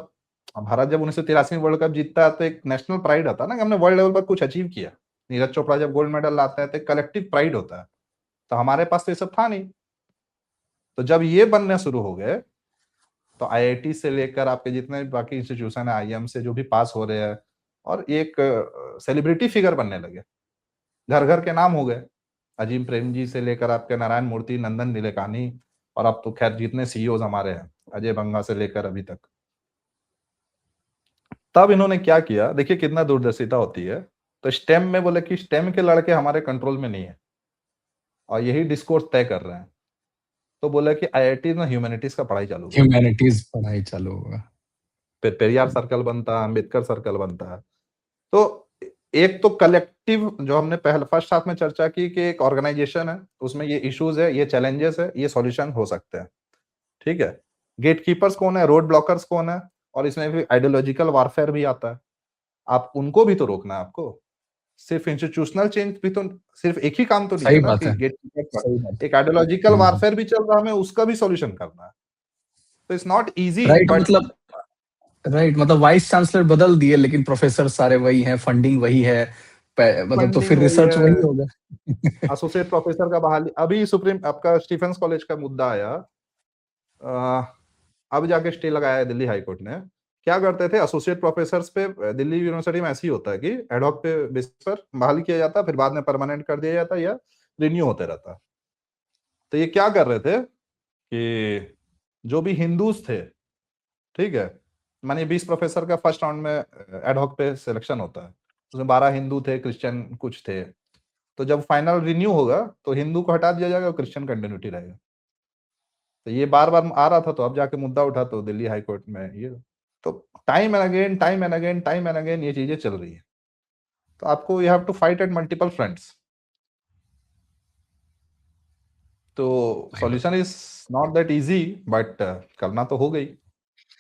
भारत जब 1983 में वर्ल्ड कप जीतता है तो एक नेशनल प्राइड आता है ना कि हमने वर्ल्ड लेवल पर कुछ अचीव किया। नीरज चोपड़ा जब गोल्ड मेडल लाता है तो कलेक्टिव प्राइड होता है। तो हमारे पास तो ये सब था नहीं। तो जब ये बनने शुरू हो गए, तो आईआईटी से लेकर आपके जितने भी बाकी इंस्टीट्यूशन है, आईएम से जो भी पास हो रहे हैं, और एक सेलिब्रिटी फिगर बनने लगे, घर घर के नाम हो गए, अजीम प्रेम जी से लेकर आपके नारायण मूर्ति, नंदन नीलेकानी, और अब तो खैर जितने सीईओज हमारे हैं, अजय बंगा से लेकर अभी तक। तब इन्होंने क्या किया, देखिए कितना दूरदर्शिता होती है। तो स्टेम में बोले कि स्टेम के लड़के हमारे कंट्रोल में नहीं है और यही डिस्कोर्स तय कर रहे हैं। तो बोला कि आईआईटी में ह्यूमैनिटीज का पढ़ाई चालू करो, ह्यूमैनिटीज पढ़ाई चालू होगा। फिर पेरियार सर्कल बनता है, अम्बेडकर सर्कल बनता है। तो एक तो कलेक्टिव, जो हमने पहले फर्स्ट हाफ में चर्चा की कि एक ऑर्गेनाइजेशन है, उसमें ये इश्यूज है, ये चैलेंजेस है, ये सॉल्यूशन हो सकते हैं, ठीक है। गेट कीपर्स कौन है, रोड ब्लॉकर्स कौन है, और इसमें भी आइडियोलॉजिकल वारफेयर भी आता है। आप उनको भी तो रोकना है आपको, सिर्फ इंस्टीट्यूशनल चेंज भी तो, सिर्फ एक ही काम तो नहीं है सही ना बात कि है, गेट सही बात एक आइडियोलॉजिकल है। वारफेयर भी चल रहा है, हमें उसका भी सॉल्यूशन करना है। तो it's not easy, right, but मतलब वाइस चांसलर बदल दिए लेकिन प्रोफेसर सारे वही हैं, फंडिंग वही है, मतलब तो फंडिंग फिर वही रिसर्च वही है, होगा। एसोसिएट प्रोफेसर का बहाली, अभी सुप्रीम आपका स्टीफेंस कॉलेज का मुद्दा आया, अब जाके स्टे लगाया है दिल्ली हाई कोर्ट ने। क्या करते थे, एसोसिएट प्रोफेसर पे दिल्ली यूनिवर्सिटी में ऐसे ही होता है कि एडहॉक पे बेसिस पर बहाली किया जाता, फिर बाद में परमानेंट कर दिया जाता या रिन्यू होते रहता। तो ये क्या कर रहे थे कि जो भी हिंदूज थे, ठीक है, मानिए 20 प्रोफेसर का फर्स्ट राउंड में एडहॉक पे सिलेक्शन होता है, उसमें 12 हिंदू थे, क्रिश्चियन कुछ थे। तो जब फाइनल रिन्यू होगा तो हिंदू को हटा दिया जाएगा और क्रिश्चियन कंटिन्यूटी रहेगा। तो ये बार बार आ रहा था, तो अब जाके मुद्दा उठा तो दिल्ली हाई कोर्ट में ये, तो time and again, time and again, time and again ये चीजें चल रही है। तो आपको you have to fight at multiple fronts. तो solution is not that easy, but करना तो हो गई और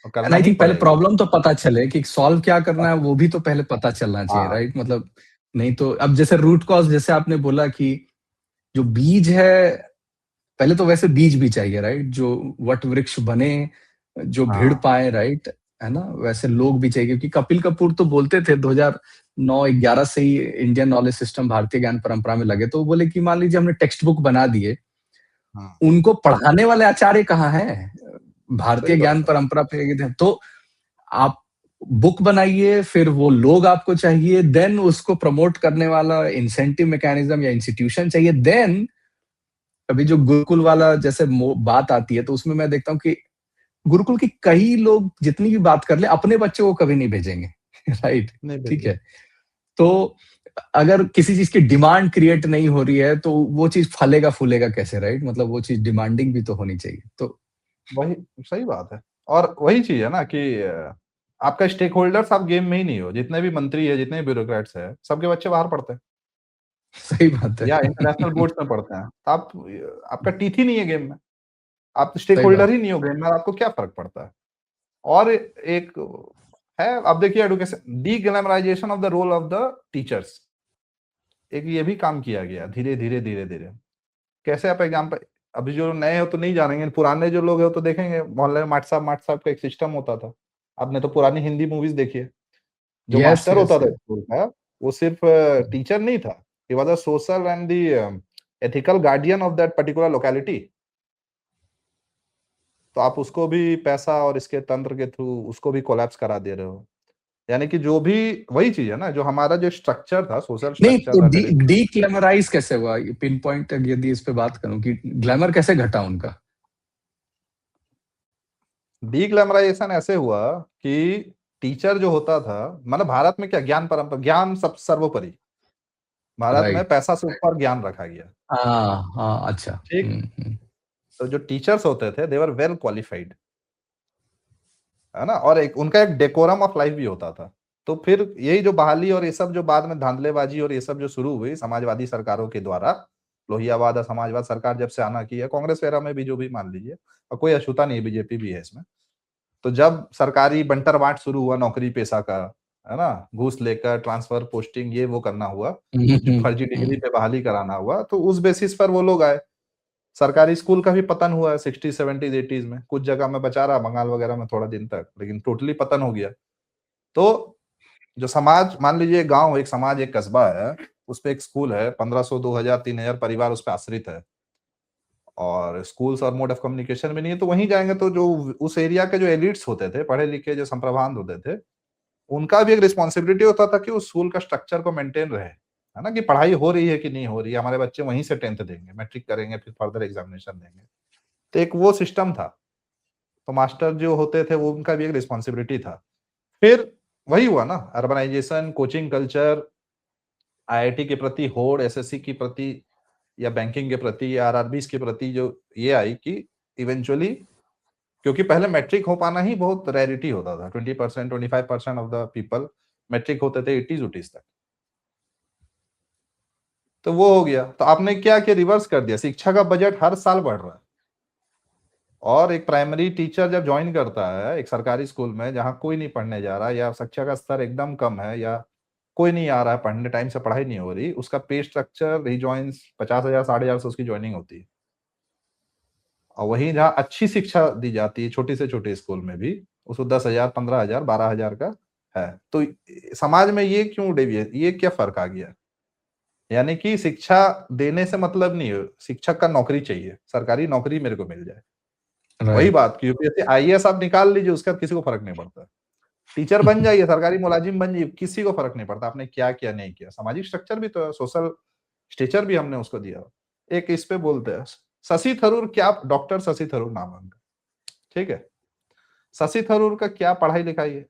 एंड करना आई ही थिंक पहले पड़ेगा। प्रॉब्लम तो पता चले कि सॉल्व क्या करना है, वो भी तो पहले पता चलना चाहिए, हाँ राइट? मतलब नहीं तो अब जैसे रूट कॉज, जैसे आपने बोला कि जो बीज है, पहले तो वैसे बीज भी चाहिए, राइट? जो वट वृक्ष बने, जो भिड़ हाँ पाए, राइट? है ना? वैसे लोग भी चाहिए, क्योंकि कपिल कपूर तो बोलते थे 2009-11 से ही इंडियन नॉलेज सिस्टम भारतीय ज्ञान परंपरा में लगे, तो वो बोले कि मान लीजिए हमने टेक्स्ट बुक बना दिए, हाँ, उनको पढ़ाने वाले आचार्य कहाँ हैं? सही भारतीय ज्ञान बात है। परंपरा पे तो आप बुक बनाइए, फिर वो लोग आपको चाहिए, देन उसको प्रमोट करने वाला इंसेंटिव मैकेनिज्म या इंस्टीट्यूशन चाहिए, देन अभी जो गुरुकुल वाला जैसे बात आती है, तो उसमें मैं देखता हूँ कि गुरुकुल की कई लोग जितनी भी बात कर ले, अपने बच्चे को कभी नहीं भेजेंगे। राइट? नहीं ठीक भेजिए। है। तो अगर किसी चीज की डिमांड क्रिएट नहीं हो रही है, तो वो चीज फलेगा फूलेगा कैसे? राइट? मतलब वो चीज डिमांडिंग भी तो होनी चाहिए। तो वही सही बात है। और वही चीज़ है ना कि आपका स्टेक होल्डर्स आप गेम में ही नहीं हो। जितने भी मंत्री है, जितने भी ब्यूरोक्रेट्स हैं, सबके बच्चे बाहर पढ़ते हैं सही बात है। या इंटरनेशनल बोर्ड्स में पढ़ते हैं। तो आप आपका टीथ ही नहीं है गेम में। आप स्टेक सही होल्डर बात। ही नहीं हो गेम में, आपको क्या फ़र्क पड़ता है? और एक है, आप देखिए education deglamourisation of the role of the teachers. एक ये भी काम किया गया धीरे-धीरे, धीरे-धीरे। कैसे आप एग्ज़ाम्पल अभी जो नए हो तो नहीं जानेंगे, पुराने जो लोग हैं वो तो देखेंगे मोहल्ले में माट साहब का एक सिस्टम होता था। आपने तो पुरानी हिंदी मूवीज़ देखी है। जो यस, मास्टर यस, होता था यस। स्कूल का, वो सिर्फ टीचर नहीं था। He was a social and the ethical guardian of that particular locality. तो आप उसको भी पैसा और इसके तंत्र के थ्रू उसको भी कोलैप्स करा दे रहे हो। यानी कि जो भी वही चीज़ है ना, जो हमारा जो स्ट्रक्चर था, सोशल नहीं, स्ट्रक्चर तो था डी ट्रेडिशनल। डीग्लैमराइज़ कैसे हुआ? ये पिन पॉइंट यदि इस पे बात करूँ कि ग्लैमर कैसे घटा उनका? डीग्लैमराइज़ेशन ऐसे हुआ कि टीचर जो होता था, मतलब भारत में क्या ज्ञान परंपरा, ज्ञान सब सर्वोपरि। भारत में राइट। पैसा से ऊपर ज्ञान रखा गया। हाँ, हाँ, अच्छा। ठीक? हुँ। तो जो टीचर्स होते थे, दे वर वेल क्वालिफाइड, है ना? और एक उनका एक डेकोरम ऑफ लाइफ भी होता था। तो फिर यही जो बहाली और ये सब जो बाद में धांधलेबाजी और ये सब जो शुरू हुई समाजवादी सरकारों के द्वारा, लोहियावाद और समाजवाद सरकार जब से आना की है, कांग्रेस वगैरह में भी जो भी मान लीजिए, और कोई अछूता नहीं है, बीजेपी भी है इसमें। तो जब सरकारी बंटर-बांट शुरू हुआ नौकरी पेशा का, है ना? घूस लेकर ट्रांसफर, पोस्टिंग ये वो करना हुआ, हुँ, जो हुँ, फर्जी डिग्री हुँ। पे बहाली कराना हुआ, तो उस बेसिस पर वो लोग आए। सरकारी स्कूल का भी पतन हुआ है 60, 70, 80s में। कुछ जगह में बचा रहा, बंगाल वगैरह में थोड़ा दिन तक, लेकिन टोटली पतन हो गया। तो जो समाज मान लीजिए गाँव, एक समाज, एक कस्बा है, उसपे एक स्कूल है, 1500, 2000, 3000 परिवार उस पे आश्रित है। और स्कूल्स और मोड ऑफ कम्युनिकेशन भी नहीं है, तो वहीं जाएँगे तो जो उस एरिया के जो एलिट्स होते थे, पढ़े-लिखे जो संप्रभात होते थे, उनका भी एक रिस्पॉन्सिबिलिटी होता था कि उस स्कूल का स्ट्रक्चर को मेंटेन रहे, है ना? कि पढ़ाई हो रही है कि नहीं हो रही है, हमारे बच्चे वहीं से 10th देंगे, मैट्रिक करेंगे, फिर फर्दर एग्ज़ामिनेशन देंगे। तो एक वो सिस्टम था। तो मास्टर जो होते थे, वो उनका भी एक रिस्पॉन्सिबिलिटी था। फिर वही हुआ ना, अर्बनाइज़ेशन, कोचिंग कल्चर, आईआईटी के प्रति होड़, एसएससी के प्रति या बैंकिंग के प्रति या आरआरबीज़ के प्रति जो ये आई कि इवेंचुअली, क्योंकि पहले मैट्रिक हो पाना ही बहुत रेयरिटी होता था। 20%, 25% ऑफ द पीपल मैट्रिक होते थे 80s-80s तक। तो वो हो गया। तो आपने क्या किया, रिवर्स कर दिया। शिक्षा का बजट हर साल बढ़ रहा है। और एक प्राइमरी टीचर जब जॉइन करता है एक सरकारी स्कूल में जहाँ कोई नहीं पढ़ने जा रहा या शिक्षा का स्तर एकदम कम है या कोई नहीं आ रहा है पढ़ने, टाइम से पढ़ाई नहीं हो रही, उसका पे स्ट्रक्चर ही जॉइन्स 50,000 60,000 से उसकी जॉइनिंग होती है। और वहीं जहाँ अच्छी शिक्षा दी जाती है छोटे से छोटे स्कूल में भी, उसको 10,000 15,000 12,000 का है। तो समाज में ये क्यों डेविएट, ये क्या फर्क आ गया? यानी कि शिक्षा देने से मतलब नहीं है, शिक्षक का नौकरी चाहिए, सरकारी नौकरी मेरे को मिल जाए। वही राइट। बात कि यूपीएससी आईएएस आप निकाल लीजिए, उसके बाद किसी को फ़र्क नहीं पड़ता। टीचर बन जाइए, सरकारी मुलाजिम बन जाइए, किसी को फ़र्क नहीं पड़ता आपने क्या किया, नहीं किया। सामाजिक स्ट्रक्चर भी तो है, सोशल स्टेचर भी हमने उसको दिया। एक इस पे बोलते हैं, शशि थरूर, क्या डॉक्टर शशि थरूर नाम है उनका, ठीक है? शशि थरूर का क्या पढ़ाई-लिखाई है?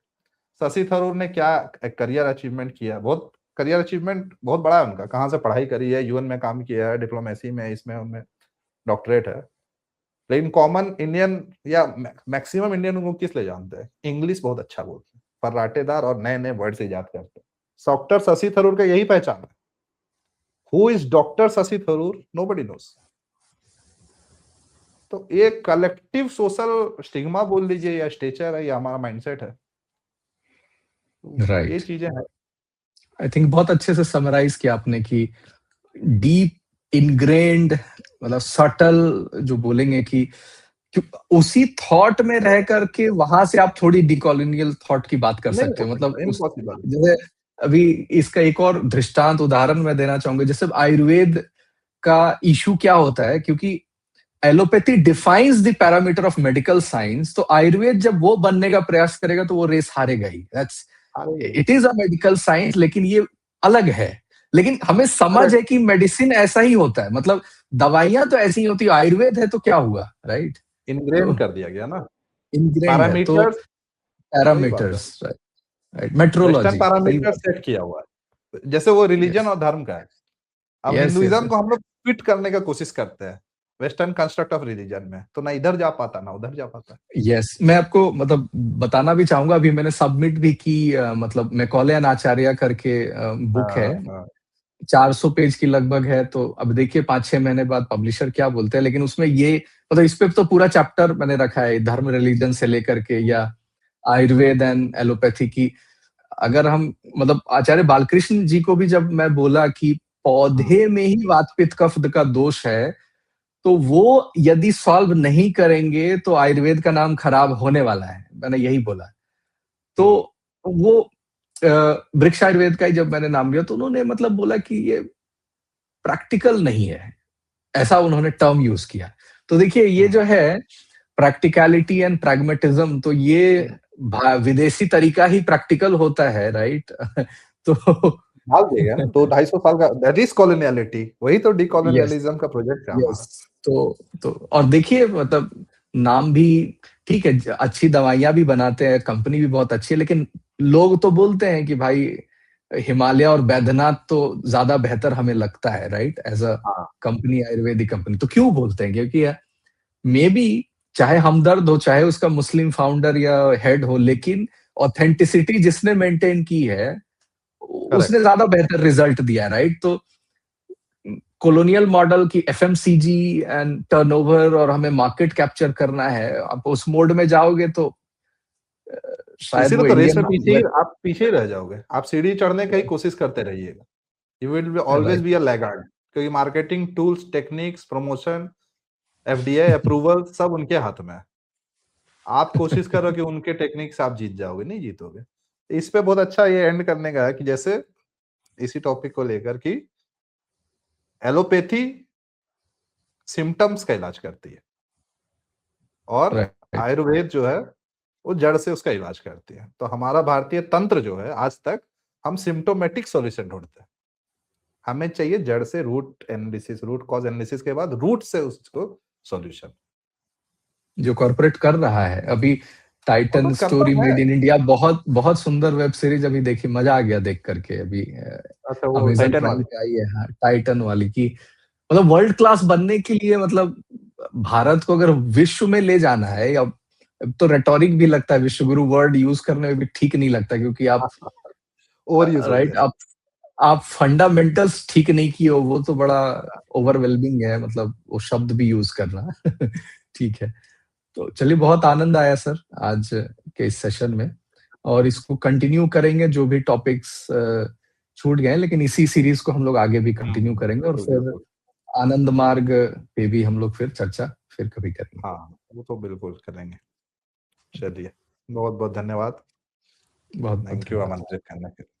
शशि थरूर ने क्या एक करियर अचीवमेंट किया? बहुत करियर अचीवमेंट बहुत बड़ा है उनका। कहाँ से पढ़ाई करी है, यूएन में काम किया है, डिप्लोमेसी में, इसमें उनमें डॉक्टरेट है। लेकिन कॉमन इंडियन या मैक्सिमम इंडियन उनको किस लिए जानते हैं? इंग्लिश बहुत अच्छा बोलते हैं, फर्राटेदार और नए-नए वर्ड्स इजाद करते हैं। डॉक्टर शशि थरूर का यही पहचान है। Who is doctor Shashi Tharoor? Nobody nose. तो एक कलेक्टिव सोशल स्टिग्मा बोल लीजिए या स्टेचर है या हमारा माइंडसेट है। तो ये राइट। चीज़ें हैं। आई थिंक बहुत अच्छे से समराइज़ किया आपने कि डीप इनग्रेन्ड मतलब सटल जो बोलेंगे कि उसी थॉट में रह करके वहां से आप थोड़ी डिकॉलोनियल थॉट की बात कर नहीं सकते हो हो, मतलब सकता, इम्पॉसिबल। जैसे अभी इसका एक और दृष्टांत उदाहरण मैं देना चाहूंगा। जैसे आयुर्वेद का इशू क्या होता है, क्योंकि allopathy defines the parameter of medical science, तो आयुर्वेद जब वो बनने का प्रयास करेगा तो वो रेस हारेगा ही। दैट्स, अरे it is a medical science, लेकिन ये अलग है। लेकिन हमें समझ अरे है कि मेडिसिन ऐसा ही होता है, मतलब दवाइयां तो ऐसी ही होती है, आयुर्वेद है तो क्या हुआ, राइट? इनग्रेन तो कर दिया गया ना, इनग्रेन्ड है तो पैरामीटर्स। वही बात है, पैरामीटर्स, राइट, वेस्टर्न मेट्रोलॉजी, सही पैरामीटर बात। सेट किया हुआ है, जैसे वो रिलीजन यस, और धर्म का है। अब यस, यस, हिंदुइज्म को हम लोग फिट करने का कोशिश करते हैं वेस्टर्न कंस्ट्रक्ट ऑफ रिलीजन में, तो ना इधर जा पाता ना उधर जा पाता। यस। मैं आपको मतलब बताना भी चाहूंगा, अभी मैंने सबमिट भी की, मतलब मैकॉले एंड आचार्य करके बुक है, हाँ हाँ 400 पेज की लगभग है। तो अब देखिए 5-6 महीने बाद पब्लिशर क्या बोलते हैं, लेकिन उसमें ये मतलब इस पे तो पूरा चैप्टर मैंने रखा है, धर्म रिलीजन से लेकर के या आयुर्वेद एंड एलोपैथी की। अगर हम मतलब आचार्य बालकृष्ण जी को भी जब मैं बोला कि हाँ पौधे में ही वात पित्त कफ का दोष है, तो वो यदि सॉल्व नहीं करेंगे तो आयुर्वेद का नाम खराब होने वाला है, मैंने यही बोला। तो हम्म, वो वृक्ष आयुर्वेद का ही जब मैंने नाम लिया तो उन्होंने मतलब बोला कि ये प्रैक्टिकल नहीं है, ऐसा उन्होंने टर्म यूज किया। तो देखिए ये जो हम्म, है प्रैक्टिकलिटी एंड प्रैग्मेटिज्म, तो ये विदेशी तरीका ही प्रैक्टिकल होता है, राइट? तो डाल दिएगा ना 200-250 साल का, दैट इज कॉलोनियलिटी, वही तो यस, डीकॉलोनियलिज्म का प्रोजेक्ट है हमारा। यस। तो और देखिए मतलब नाम भी ठीक है, अच्छी दवाइयां भी बनाते हैं, कंपनी भी बहुत अच्छी है, लेकिन लोग तो बोलते हैं कि भाई हिमालय और बैद्यनाथ तो ज्यादा बेहतर हमें लगता है, राइट? एज अ हाँ कंपनी, आयुर्वेदिक कंपनी। तो क्यों बोलते हैं? क्योंकि मे बी चाहे हमदर्द हो, चाहे उसका मुस्लिम फाउंडर या हेड हो, लेकिन ऑथेंटिसिटी जिसने मेंटेन की है उसने करेक्ट। ज्यादा बेहतर रिजल्ट दिया, राइट? तो कॉलोनियल मॉडल की एफएमसीजी एंड टर्नओवर और हमें मार्केट कैप्चर करना है, आप उस मोड में जाओगे तो शायद इसीलिए वो तो रेस में इंडियन, पीछे ही, आप पीछे ही रह जाओगे, आप सीढ़ी चढ़ने का ही कोशिश करते रहिएगा। You will always right, be a laggard, क्योंकि marketing tools, techniques, promotion, FDA approval सब उनके हाथ में है। आप कोशिश करो कि उनके टेक्निक से आप जीत जाओगे, नहीं जीतोगे। इस पे बहुत अच्छा ये एंड करने का है कि जैसे इसी टॉपिक को लेकर कि एलोपैथी सिम्टम्स का इलाज करती है और राइट। आयुर्वेद जो है वो जड़ से उसका इलाज करती है। तो हमारा भारतीय तंत्र जो है, आज तक हम सिम्टोमेटिक सॉल्यूशन ढूंढते हैं, हमें चाहिए जड़ से, root analysis, root cause analysis के बाद रूट से उसको सॉल्यूशन। जो कॉर्पोरेट कर रहा है अभी, और टाइटन वो करता स्टोरी है। मेड इन इंडिया, बहुत बहुत सुंदर वेब सीरीज अभी देखी, मजा आ गया देख करके। अभी अच्छा, वो अमेजन टाइटन प्राइम वाली। पे आई है, हाँ, टाइटन वाली की। मतलब वर्ल्ड क्लास बनने के लिए, मतलब भारत को अगर विश्व में ले जाना है, या अब तो रेटोरिक भी लगता है, विश्व गुरु वर्ड यूज करने में भी ठीक नहीं लगता, क्योंकि आप ओवर यूज हो राइट, गया। आप फंडामेंटल्स ठीक नहीं किए हो, वो तो बड़ा ओवरवेलमिंग है, मतलब वो शब्द भी यूज करना। ठीक है। तो चलिए, बहुत आनंद आया सर आज के इस सेशन में, और इसको कंटिन्यू करेंगे, जो भी टॉपिक्स छूट गए हैं, लेकिन इसी सीरीज को हम लोग आगे भी कंटिन्यू करेंगे, और बिल्कुल फिर बिल्कुल। आनंद मार्ग पे भी हम लोग फिर चर्चा फिर कभी करेंगे। हाँ, वो तो बिल्कुल करेंगे। चलिए, बहुत बहुत धन्यवाद। बहुत बहुत थैंक यू धन्यवाद। आमंत्रित करने के लिए।